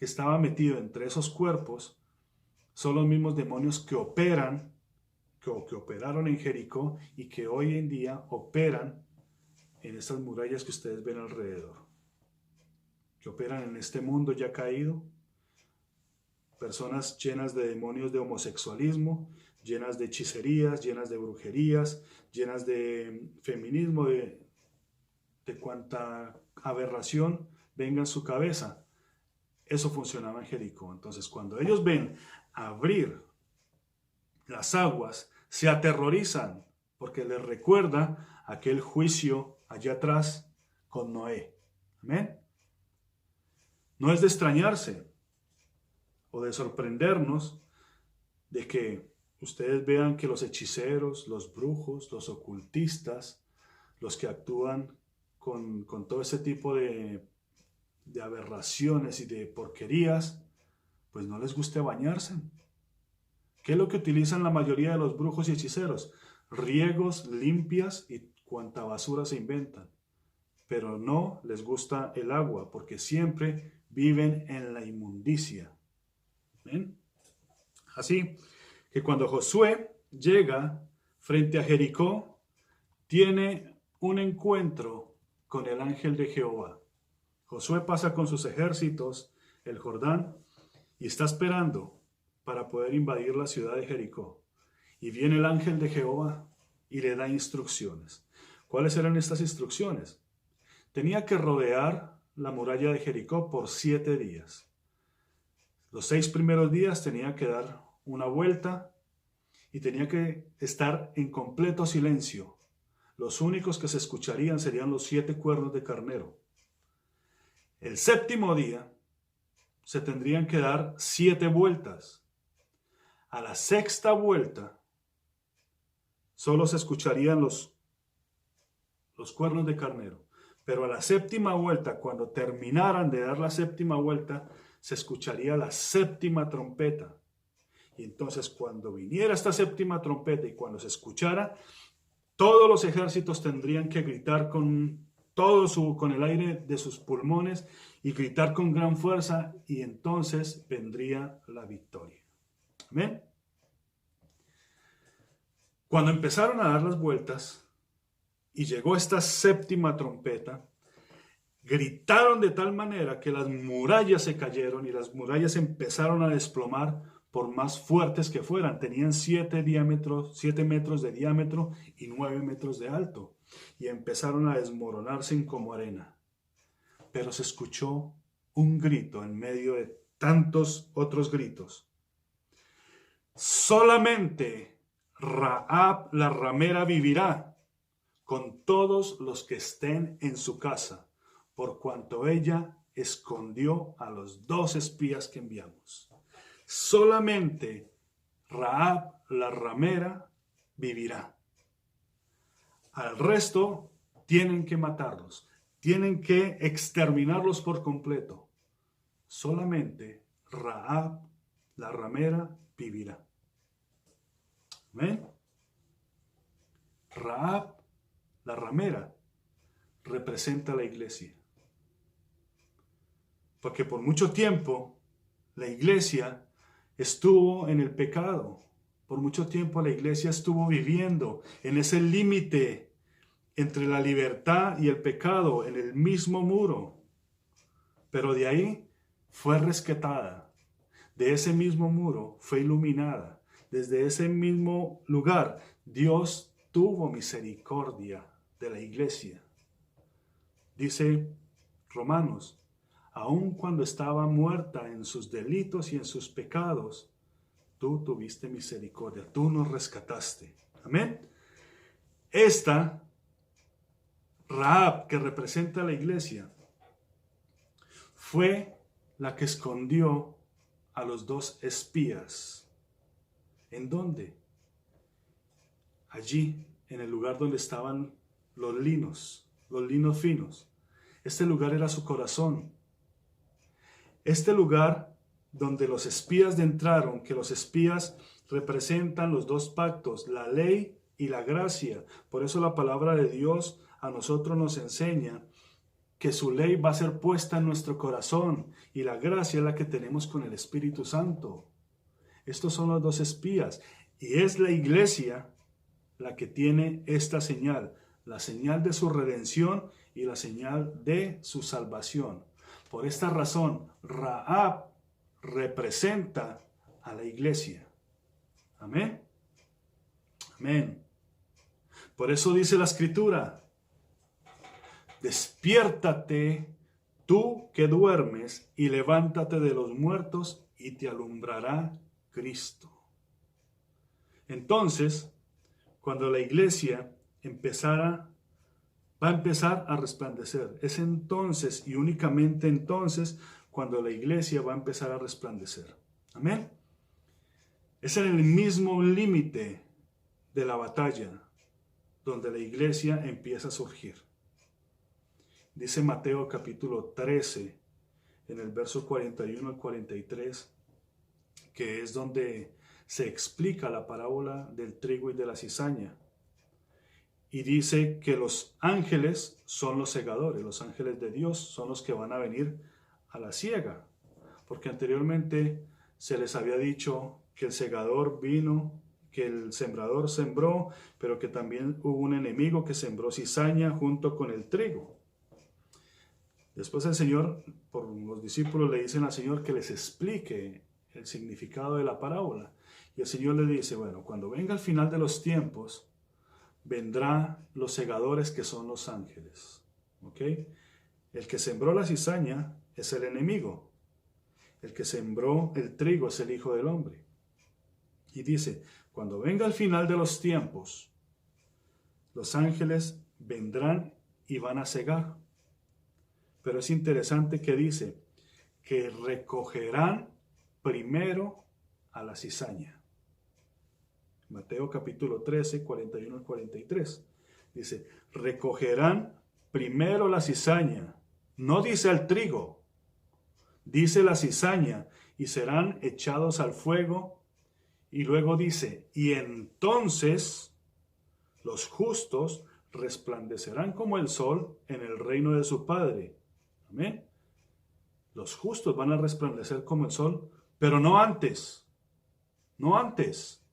estaba metido entre esos cuerpos, son los mismos demonios que operaron en Jericó y que hoy en día operan en estas murallas que ustedes ven alrededor. Que operan en este mundo ya caído. Personas llenas de demonios de homosexualismo, llenas de hechicerías, llenas de brujerías, llenas de feminismo, de cuanta aberración venga en su cabeza. Eso funcionaba en Jericó. Entonces, cuando ellos ven abrir las aguas, se aterrorizan porque les recuerda aquel juicio allá atrás con Noé. Amén. No es de extrañarse o de sorprendernos de que ustedes vean que los hechiceros, los brujos, los ocultistas, los que actúan con todo ese tipo de aberraciones y de porquerías, pues no les guste bañarse. ¿Qué es lo que utilizan la mayoría de los brujos y hechiceros? Riegos, limpias y cuanta basura se inventan. Pero no les gusta el agua porque siempre viven en la inmundicia. ¿Ven? Así que cuando Josué llega frente a Jericó, tiene un encuentro con el ángel de Jehová. Josué pasa con sus ejércitos el Jordán y está esperando para poder invadir la ciudad de Jericó. Y viene el ángel de Jehová y le da instrucciones. ¿Cuáles eran estas instrucciones? Tenía que rodear la muralla de Jericó por 7 días. Los 6 primeros días tenía que dar una vuelta y tenía que estar en completo silencio. Los únicos que se escucharían serían los 7 cuernos de carnero. El 7º día se tendrían que dar 7 vueltas. A la 6ª vuelta solo se escucharían los cuernos de carnero. Pero a la 7ª vuelta, cuando terminaran de dar la 7ª vuelta, se escucharía la 7ª trompeta. Y entonces cuando viniera esta 7ª trompeta y cuando se escuchara, todos los ejércitos tendrían que gritar con el aire de sus pulmones y gritar con gran fuerza, y entonces vendría la victoria. Amén. Cuando empezaron a dar las vueltas y llegó esta 7ª trompeta, gritaron de tal manera que las murallas se cayeron y las murallas empezaron a desplomar por más fuertes que fueran. Tenían 7 metros de diámetro y 9 metros de alto. Y empezaron a desmoronarse como arena. Pero se escuchó un grito en medio de tantos otros gritos. Solamente Rahab la ramera vivirá con todos los que estén en su casa, por cuanto ella escondió a los 2 espías que enviamos. Solamente Rahab la ramera vivirá. Al resto tienen que matarlos, tienen que exterminarlos por completo. Solamente Rahab la ramera vivirá. ¿Ven? Rahab la ramera representa a la iglesia. Porque por mucho tiempo la iglesia estuvo en el pecado. Por mucho tiempo la iglesia estuvo viviendo en ese límite entre la libertad y el pecado, en el mismo muro. Pero de ahí fue rescatada. De ese mismo muro fue iluminada. Desde ese mismo lugar Dios tuvo misericordia de la iglesia. Dice Romanos, aun cuando estaba muerta en sus delitos y en sus pecados, tú tuviste misericordia, tú nos rescataste. Amén. Esta Rahab, que representa a la iglesia, fue la que escondió a los 2 espías. ¿En dónde? Allí, en el lugar donde estaban los linos finos. Este lugar era su corazón. Este lugar donde los espías entraron, que los espías representan los 2 pactos, la ley y la gracia. Por eso la palabra de Dios a nosotros nos enseña que su ley va a ser puesta en nuestro corazón y la gracia es la que tenemos con el Espíritu Santo. Estos son los dos espías y es la iglesia la que tiene esta señal, la señal de su redención y la señal de su salvación. Por esta razón, Rahab representa a la iglesia. Amén. Amén. Por eso dice la Escritura: despiértate tú que duermes y levántate de los muertos y te alumbrará Cristo. Entonces, cuando la iglesia va a empezar a resplandecer. Es entonces y únicamente entonces cuando la iglesia va a empezar a resplandecer. Amén. Es en el mismo límite de la batalla donde la iglesia empieza a surgir. Dice Mateo capítulo 13, en el verso 41 al 43, que es donde se explica la parábola del trigo y de la cizaña. Y dice que los ángeles son los segadores, los ángeles de Dios son los que van a venir a la siega. Porque anteriormente se les había dicho que el segador vino, que el sembrador sembró, pero que también hubo un enemigo que sembró cizaña junto con el trigo. Después el Señor, por los discípulos le dicen al Señor que les explique el significado de la parábola. Y el Señor le dice, bueno, cuando venga el final de los tiempos, vendrán los segadores que son los ángeles. ¿Ok? El que sembró la cizaña es el enemigo. El que sembró el trigo es el Hijo del Hombre. Y dice, cuando venga el final de los tiempos, los ángeles vendrán y van a segar. Pero es interesante que dice que recogerán primero a la cizaña. Mateo capítulo 13, 41 al 43. Dice, recogerán primero la cizaña. No dice el trigo, dice la cizaña, y serán echados al fuego. Y luego dice, y entonces los justos resplandecerán como el sol en el reino de su Padre. Amén. Los justos van a resplandecer como el sol, pero no antes. No antes.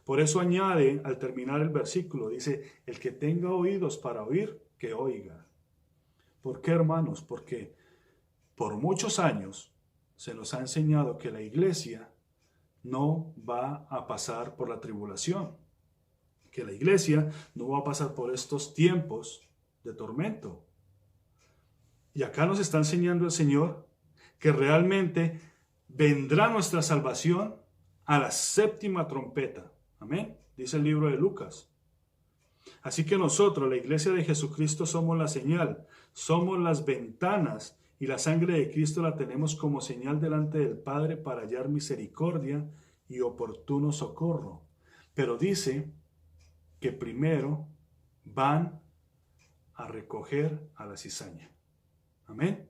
Por eso añade al terminar el versículo, dice, el que tenga oídos para oír, que oiga. ¿Por qué, hermanos? Porque por muchos años se nos ha enseñado que la iglesia no va a pasar por la tribulación, que la iglesia no va a pasar por estos tiempos de tormento. Y acá nos está enseñando el Señor que realmente vendrá nuestra salvación a la séptima trompeta. Amén. Dice el libro de Lucas. Así que nosotros, la iglesia de Jesucristo, somos la señal, somos las ventanas y la sangre de Cristo la tenemos como señal delante del Padre para hallar misericordia y oportuno socorro. Pero dice que primero van a recoger a la cizaña. Amén.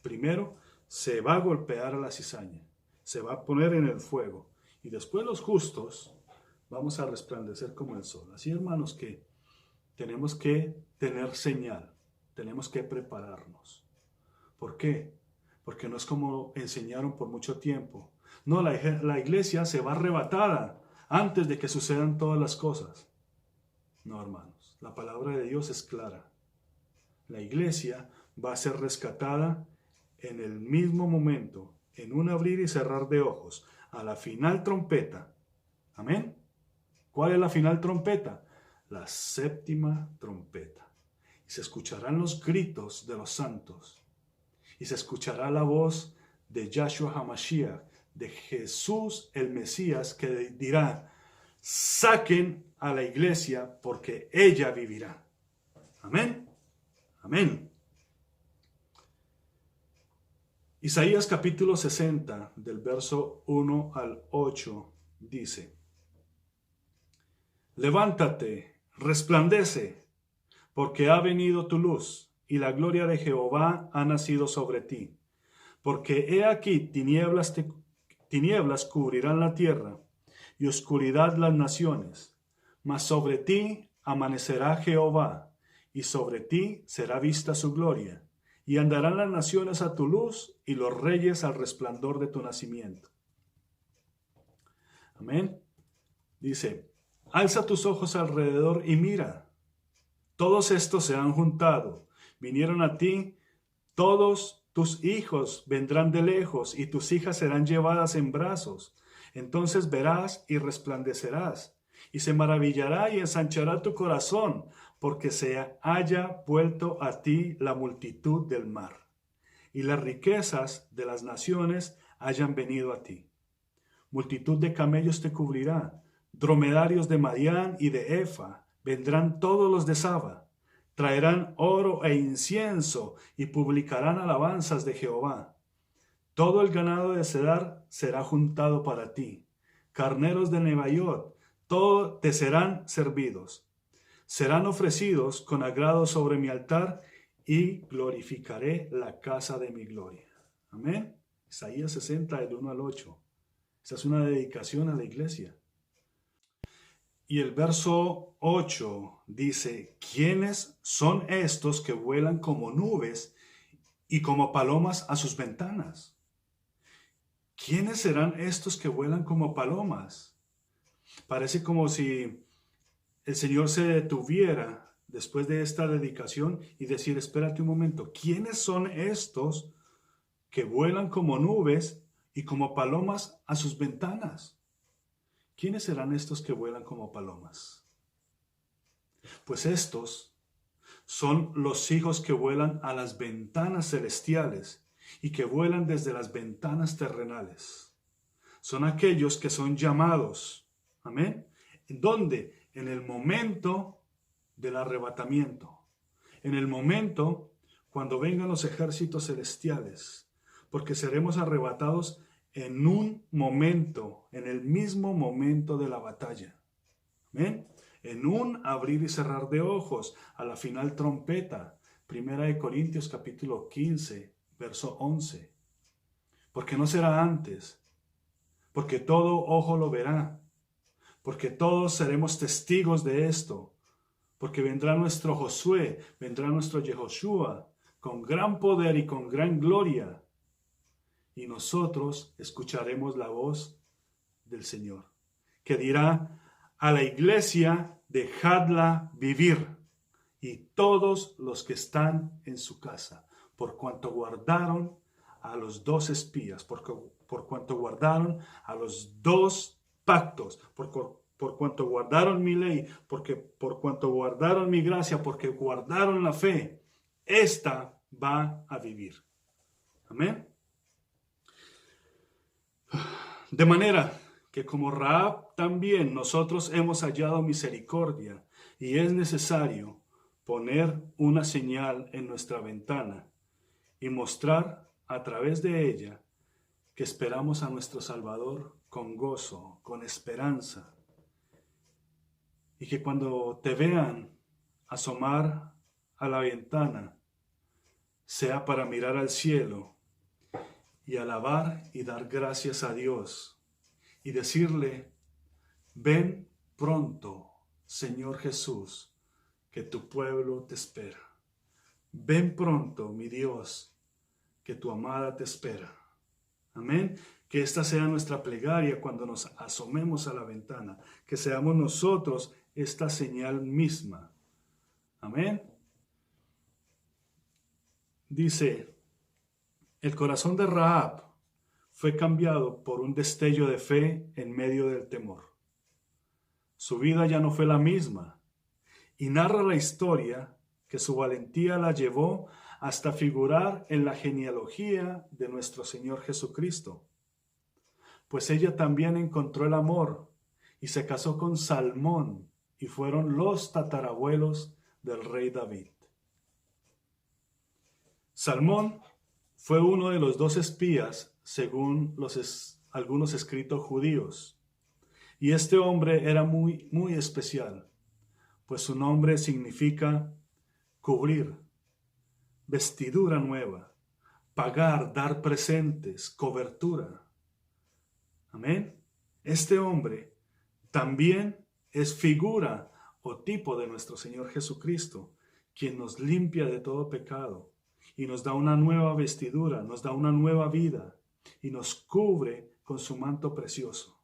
Primero se va a golpear a la cizaña, se va a poner en el fuego y después los justos vamos a resplandecer como el sol. Así, hermanos, que tenemos que tener señal, tenemos que prepararnos. ¿Por qué? Porque no es como enseñaron por mucho tiempo. No, la iglesia se va arrebatada antes de que sucedan todas las cosas. No, hermanos, la palabra de Dios es clara. La iglesia va a ser rescatada en el mismo momento, en un abrir y cerrar de ojos, a la final trompeta. Amén. ¿Cuál es la final trompeta? La séptima trompeta. Y se escucharán los gritos de los santos. Y se escuchará la voz de Yahshua HaMashiach, de Jesús el Mesías, que dirá, saquen a la iglesia porque ella vivirá. Amén. Amén. Isaías capítulo 60, del verso 1 al 8, dice, levántate, resplandece, porque ha venido tu luz, y la gloria de Jehová ha nacido sobre ti. Porque he aquí tinieblas cubrirán la tierra, y oscuridad las naciones, Mas sobre ti amanecerá Jehová, y sobre ti será vista su gloria, y andarán las naciones a tu luz, y los reyes al resplandor de tu nacimiento. Amén. Dice, alza tus ojos alrededor y mira. Todos estos se han juntado, vinieron a ti, todos tus hijos vendrán de lejos, y tus hijas serán llevadas en brazos. Entonces verás y resplandecerás, y se maravillará y ensanchará tu corazón, porque se haya vuelto a ti la multitud del mar, y las riquezas de las naciones hayan venido a ti. Multitud de camellos te cubrirá, dromedarios de Madián y de Efa, vendrán todos los de Saba, traerán oro e incienso, y publicarán alabanzas de Jehová. Todo el ganado de Cedar será juntado para ti, carneros de Nebaiot, todo te serán servidos. Serán ofrecidos con agrado sobre mi altar, y glorificaré la casa de mi gloria. Amén. Isaías 60, del 1 al 8. Esta es una dedicación a la iglesia. Y el verso 8 dice, ¿quiénes son estos que vuelan como nubes y como palomas a sus ventanas? ¿Quiénes serán estos que vuelan como palomas? Parece como si el Señor se detuviera después de esta dedicación y decir, espérate un momento, ¿quiénes son estos que vuelan como nubes y como palomas a sus ventanas? ¿Quiénes serán estos que vuelan como palomas? Pues estos son los hijos que vuelan a las ventanas celestiales y que vuelan desde las ventanas terrenales. Son aquellos que son llamados. Amén. ¿Dónde? En el momento del arrebatamiento. En el momento cuando vengan los ejércitos celestiales. Porque seremos arrebatados en un momento, en el mismo momento de la batalla. ¿Amén? En un abrir y cerrar de ojos, a la final trompeta. 1 Corintios capítulo 15, verso 11. Porque no será antes, porque todo ojo lo verá, porque todos seremos testigos de esto, porque vendrá nuestro Josué, vendrá nuestro Yehoshua, con gran poder y con gran gloria, y nosotros escucharemos la voz del Señor, que dirá a la iglesia, dejadla vivir, y todos los que están en su casa, por cuanto guardaron a los 2 espías, por cuanto guardaron a los 2 pactos, por cuanto guardaron mi ley, por cuanto guardaron mi gracia, porque guardaron la fe, esta va a vivir. Amén. De manera que como Rahab también nosotros hemos hallado misericordia, y es necesario poner una señal en nuestra ventana y mostrar a través de ella que esperamos a nuestro Salvador con gozo, con esperanza, y que cuando te vean asomar a la ventana sea para mirar al cielo y alabar y dar gracias a Dios y decirle, ven pronto, Señor Jesús, que tu pueblo te espera. Ven pronto, mi Dios, que tu amada te espera. Amén. Que esta sea nuestra plegaria cuando nos asomemos a la ventana, que seamos nosotros esta señal misma. Amén. Dice, el corazón de Rahab fue cambiado por un destello de fe en medio del temor. Su vida ya no fue la misma, y narra la historia que su valentía la llevó hasta figurar en la genealogía de nuestro Señor Jesucristo. Pues ella también encontró el amor y se casó con Salmón, y fueron los tatarabuelos del rey David. Salmón fue uno de los 2 espías, según algunos escritos judíos. Y este hombre era muy, muy especial, pues su nombre significa cubrir, vestidura nueva, pagar, dar presentes, cobertura. Amén. Este hombre también es figura o tipo de nuestro Señor Jesucristo, quien nos limpia de todo pecado y nos da una nueva vestidura, nos da una nueva vida y nos cubre con su manto precioso.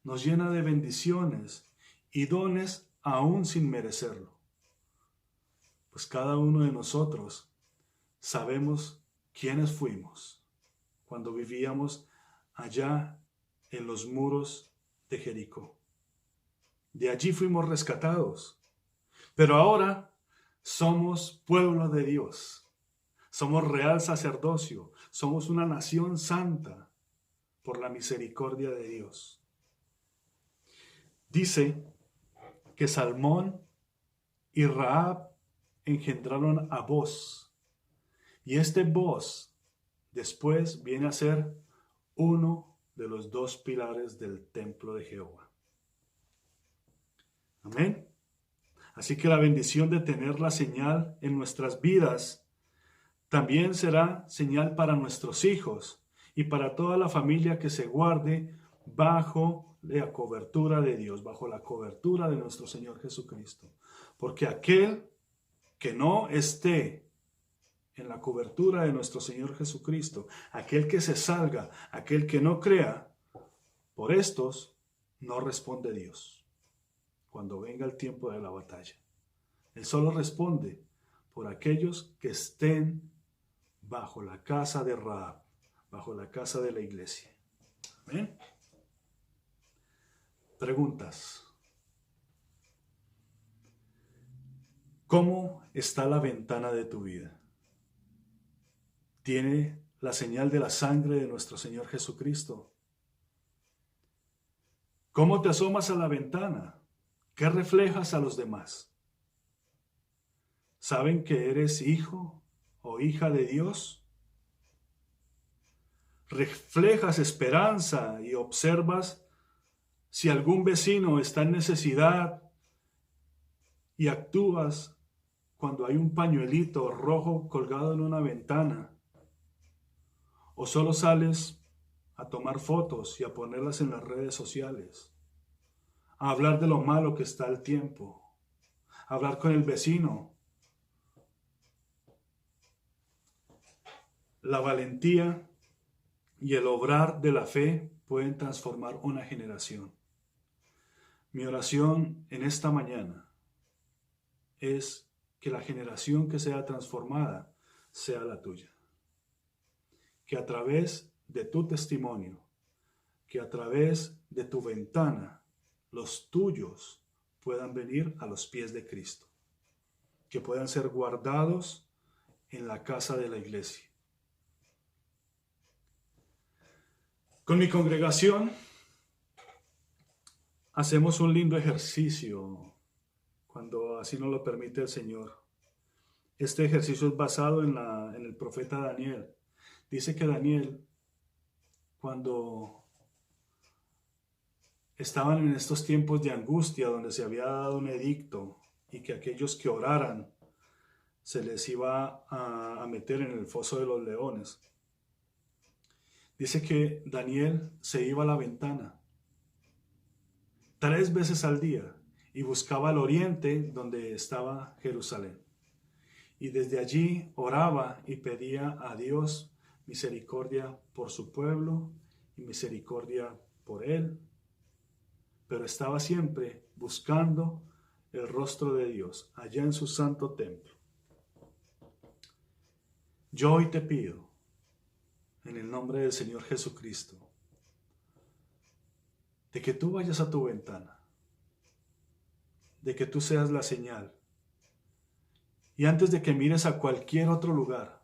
Nos llena de bendiciones y dones aún sin merecerlo. Pues cada uno de nosotros sabemos quiénes fuimos cuando vivíamos allá en los muros de Jericó. De allí fuimos rescatados, pero ahora somos pueblo de Dios, somos real sacerdocio, somos una nación santa por la misericordia de Dios. Dice que Salmón y Rahab engendraron a Booz, y este Booz después viene a ser uno de los dos pilares del templo de Jehová. Amén. Así que la bendición de tener la señal en nuestras vidas también será señal para nuestros hijos y para toda la familia que se guarde bajo la cobertura de Dios, bajo la cobertura de nuestro Señor Jesucristo. Porque aquel que no esté en la cobertura de nuestro Señor Jesucristo, aquel que se salga, aquel que no crea, por estos no responde Dios cuando venga el tiempo de la batalla. Él solo responde por aquellos que estén bajo la casa de Rahab, bajo la casa de la iglesia. ¿Amén? Preguntas. ¿Cómo está la ventana de tu vida? ¿Tiene la señal de la sangre de nuestro Señor Jesucristo? ¿Cómo te asomas a la ventana? ¿Qué reflejas a los demás? ¿Saben que eres hijo o hija de Dios? ¿Reflejas esperanza y observas si algún vecino está en necesidad y actúas cuando hay un pañuelito rojo colgado en una ventana? ¿O solo sales a tomar fotos y a ponerlas en las redes sociales? A hablar de lo malo que está el tiempo, a hablar con el vecino. La valentía y el obrar de la fe pueden transformar una generación. Mi oración en esta mañana es que la generación que sea transformada sea la tuya. Que a través de tu testimonio, que a través de tu ventana, los tuyos puedan venir a los pies de Cristo, que puedan ser guardados en la casa de la iglesia. Con mi congregación hacemos un lindo ejercicio cuando así nos lo permite el Señor. Este ejercicio es basado en el profeta Daniel. Dice que Daniel, cuando estaban en estos tiempos de angustia donde se había dado un edicto y que aquellos que oraran se les iba a meter en el foso de los leones. Dice que Daniel se iba a la ventana 3 veces al día y buscaba al oriente donde estaba Jerusalén. Y desde allí oraba y pedía a Dios misericordia por su pueblo y misericordia por él. Pero estaba siempre buscando el rostro de Dios allá en su santo templo. Yo hoy te pido, en el nombre del Señor Jesucristo, de que tú vayas a tu ventana, de que tú seas la señal. Y antes de que mires a cualquier otro lugar,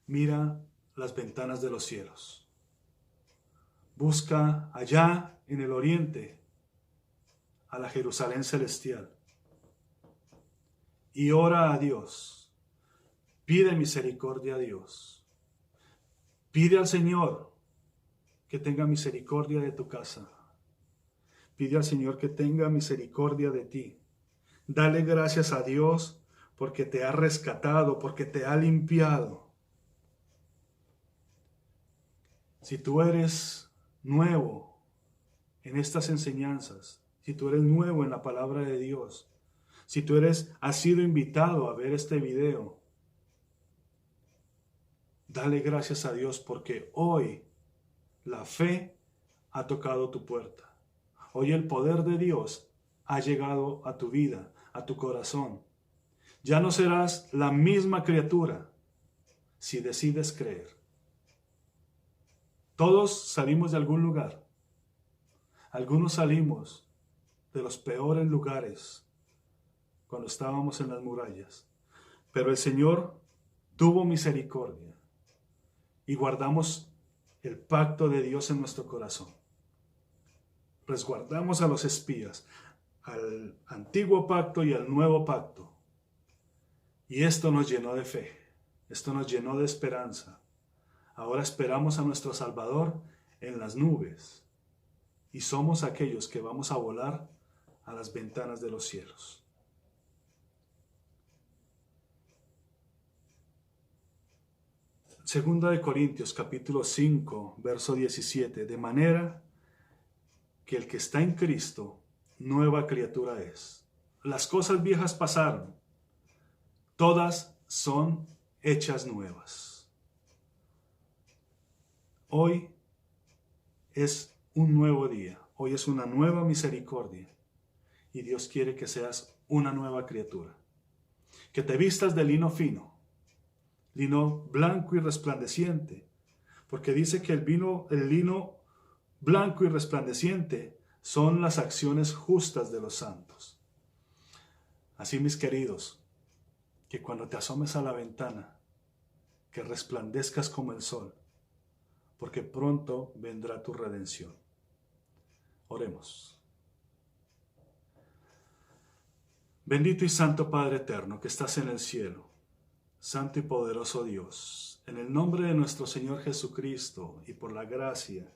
mira las ventanas de los cielos. Busca allá en el oriente a la Jerusalén celestial y ora a Dios. Pide misericordia a Dios. Pide al Señor que tenga misericordia de tu casa. Pide al Señor que tenga misericordia de ti. Dale gracias a Dios porque te ha rescatado, porque te ha limpiado. Si tú eres nuevo en estas enseñanzas, si tú eres nuevo en la palabra de Dios, si tú has sido invitado a ver este video, dale gracias a Dios porque hoy la fe ha tocado tu puerta. Hoy el poder de Dios ha llegado a tu vida, a tu corazón. Ya no serás la misma criatura si decides creer. Todos salimos de algún lugar. Algunos salimos de los peores lugares cuando estábamos en las murallas. Pero el Señor tuvo misericordia y guardamos el pacto de Dios en nuestro corazón. Resguardamos a los espías, al antiguo pacto y al nuevo pacto. Y esto nos llenó de fe, esto nos llenó de esperanza. Ahora esperamos a nuestro Salvador en las nubes y somos aquellos que vamos a volar a las ventanas de los cielos. Segunda de Corintios capítulo 5, verso 17, de manera que el que está en Cristo, nueva criatura es. Las cosas viejas pasaron, todas son hechas nuevas. Hoy es un nuevo día, hoy es una nueva misericordia y Dios quiere que seas una nueva criatura. Que te vistas de lino fino, lino blanco y resplandeciente, porque dice que el lino blanco y resplandeciente son las acciones justas de los santos. Así, mis queridos, que cuando te asomes a la ventana, que resplandezcas como el sol, porque pronto vendrá tu redención. Oremos. Bendito y santo Padre eterno que estás en el cielo, santo y poderoso Dios, en el nombre de nuestro Señor Jesucristo y por la gracia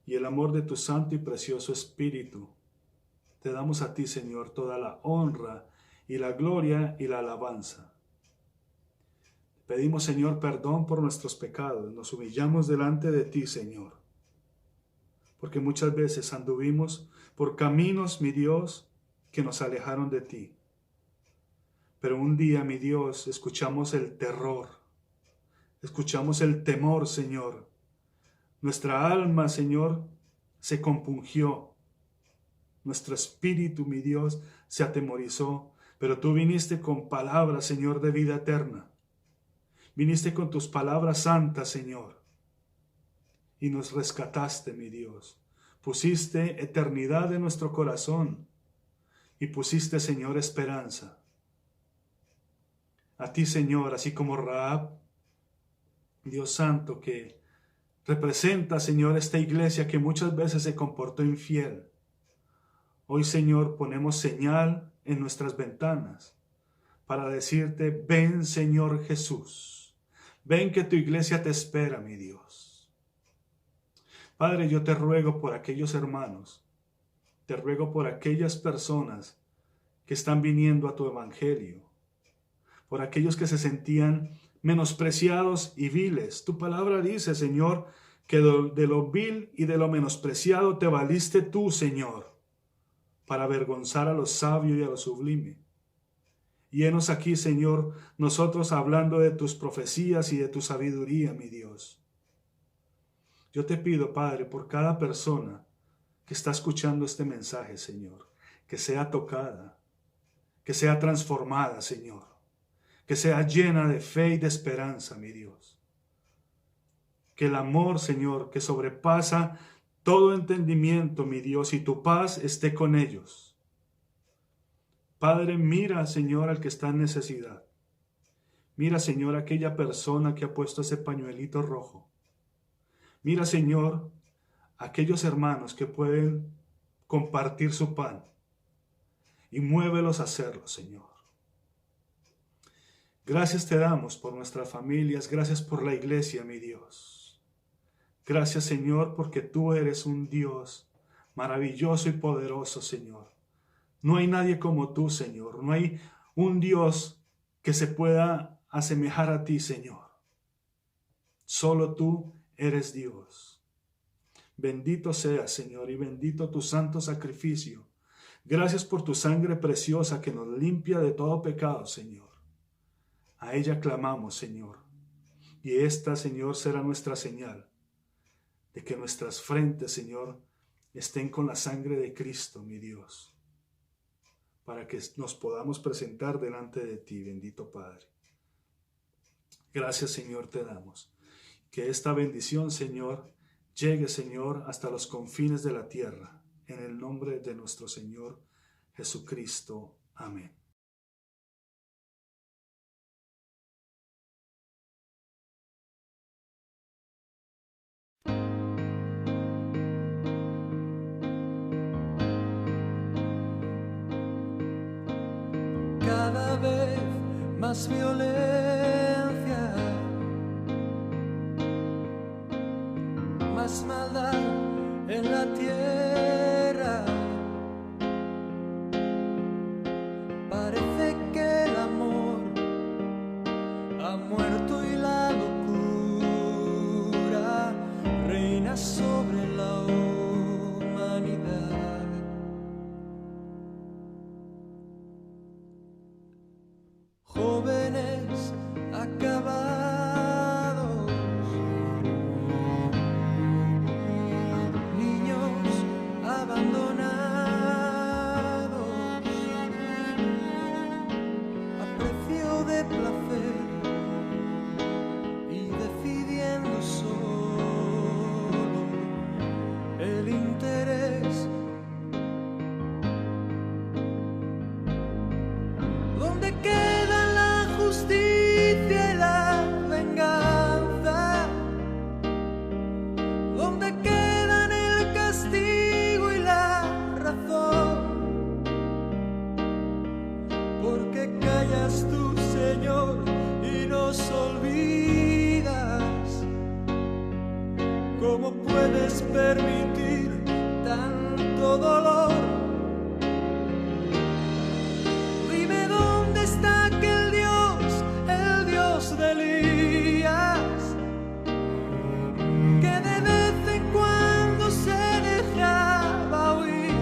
y el amor de tu santo y precioso Espíritu, te damos a ti, Señor, toda la honra y la gloria y la alabanza. Pedimos, Señor, perdón por nuestros pecados. Nos humillamos delante de ti, Señor, porque muchas veces anduvimos por caminos, mi Dios, que nos alejaron de ti. Pero un día, mi Dios, escuchamos el terror, escuchamos el temor, Señor. Nuestra alma, Señor, se compungió. Nuestro espíritu, mi Dios, se atemorizó. Pero tú viniste con palabras, Señor, de vida eterna. Viniste con tus palabras santas, Señor, y nos rescataste, mi Dios. Pusiste eternidad en nuestro corazón y pusiste, Señor, esperanza. A ti, Señor, así como Rahab, Dios santo, que representa, Señor, esta iglesia que muchas veces se comportó infiel. Hoy, Señor, ponemos señal en nuestras ventanas para decirte, ven, Señor Jesús. Ven que tu iglesia te espera, mi Dios. Padre, yo te ruego por aquellos hermanos, te ruego por aquellas personas que están viniendo a tu evangelio, por aquellos que se sentían menospreciados y viles. Tu palabra dice, Señor, que de lo vil y de lo menospreciado te valiste tú, Señor, para avergonzar a lo sabio y a lo sublime. Y henos aquí, Señor, nosotros hablando de tus profecías y de tu sabiduría, mi Dios. Yo te pido, Padre, por cada persona que está escuchando este mensaje, Señor, que sea tocada, que sea transformada, Señor, que sea llena de fe y de esperanza, mi Dios. Que el amor, Señor, que sobrepasa todo entendimiento, mi Dios, y tu paz esté con ellos. Padre, mira, Señor, al que está en necesidad. Mira, Señor, a aquella persona que ha puesto ese pañuelito rojo. Mira, Señor, a aquellos hermanos que pueden compartir su pan. Y muévelos a hacerlo, Señor. Gracias te damos por nuestras familias. Gracias por la iglesia, mi Dios. Gracias, Señor, porque tú eres un Dios maravilloso y poderoso, Señor. No hay nadie como tú, Señor. No hay un Dios que se pueda asemejar a ti, Señor. Solo tú eres Dios. Bendito seas, Señor, y bendito tu santo sacrificio Gracias por tu sangre preciosa que nos limpia de todo pecado, Señor. A ella clamamos, Señor. Y esta, Señor, será nuestra señal de que nuestras frentes, Señor, estén con la sangre de Cristo, mi Dios, para que nos podamos presentar delante de ti, bendito Padre. Gracias, Señor, te damos. Que esta bendición, Señor, llegue, Señor, hasta los confines de la tierra. En el nombre de nuestro Señor Jesucristo. Amén. Cada vez más violencia, más maldad en la tierra. Parece que el amor ha muerto y la locura reina sobre la humanidad. Jóvenes acabados, niños abandonados, a precio de placer y decidiendo solo el interés. ¿Dónde queda la justicia y la venganza? ¿Dónde quedan el castigo y la razón? ¿Por qué callas tú, Señor, y nos olvidas? ¿Cómo puedes permitir tanto dolor? Dime dónde está aquel Dios, el Dios de Elías, que de vez en cuando se dejaba oír.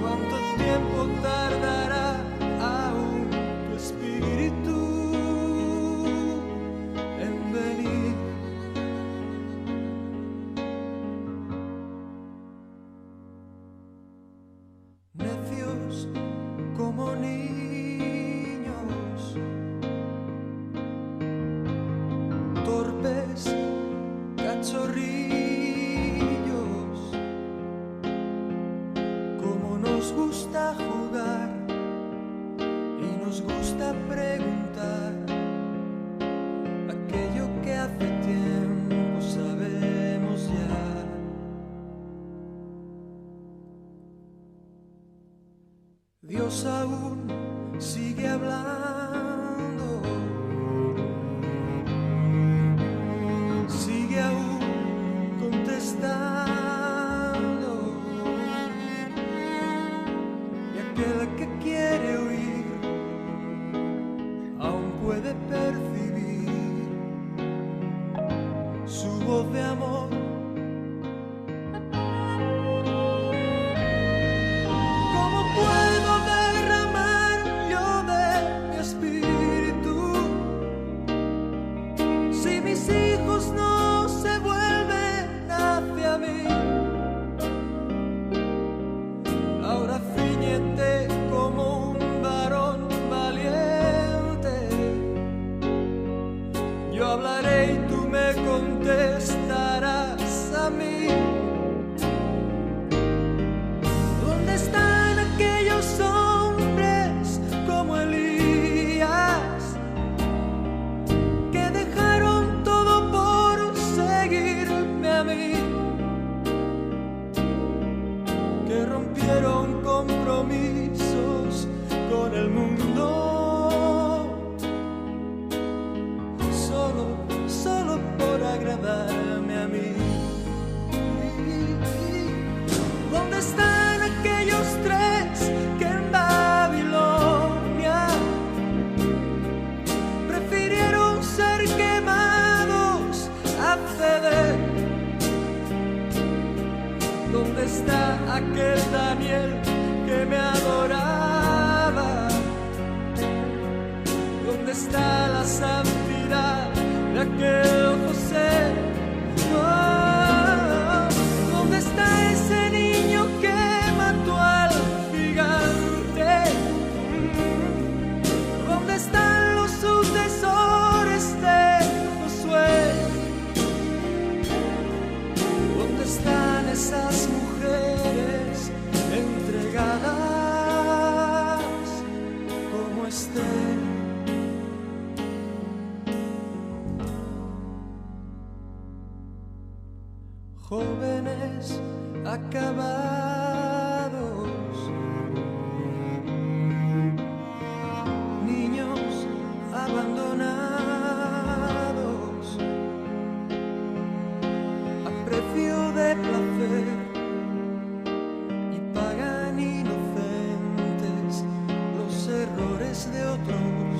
¿Cuánto tiempo tardará aún tu espíritu en venir? Necios como niños, torpes cachorrillos, como nos gusta jugar y nos gusta preguntar aquello que hace tiempo sabemos ya. Dios aún sigue hablando, sigue aún contestando, y aquel que quiere oír aún puede percibir su voz de amor. ¿Cómo puedo derramar yo de mi espíritu si mis hijos no se vuelven hacia mí? Ahora ciñete como un varón valiente está la santidad de aquel José? Oh, ¿dónde está ese niño que mató al gigante? ¿Dónde están los sucesores de Josué? ¿Dónde están esas mujeres entregadas como Esther? Jóvenes acabados, niños abandonados, a precio de placer, y pagan inocentes los errores de otros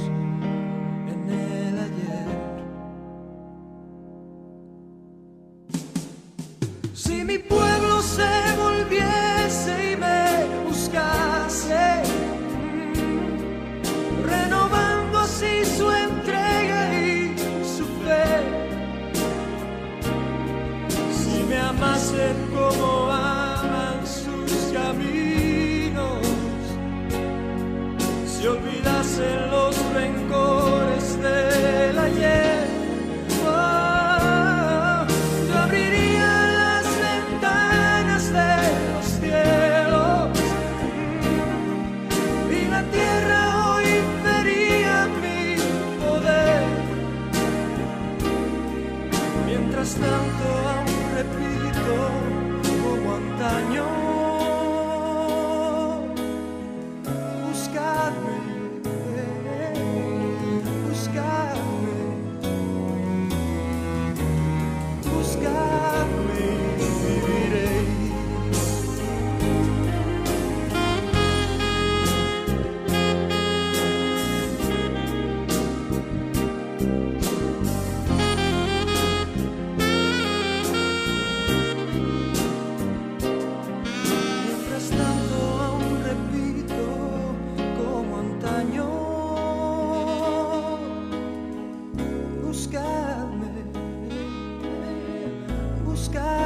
en el ayer. Si mi pueblo se volviese y me buscase, renovando así su entrega y su fe, si me amase como aman sus caminos, si olvidasen los rencores del ayer, yo abriría las ventanas de los cielos y la tierra hoy vería mi poder. Mientras tanto aún repito como antaño: buscadme, buscadme, buscadme y viviréis. Mientras tanto aún repito como antaño: buscadme, buscadme.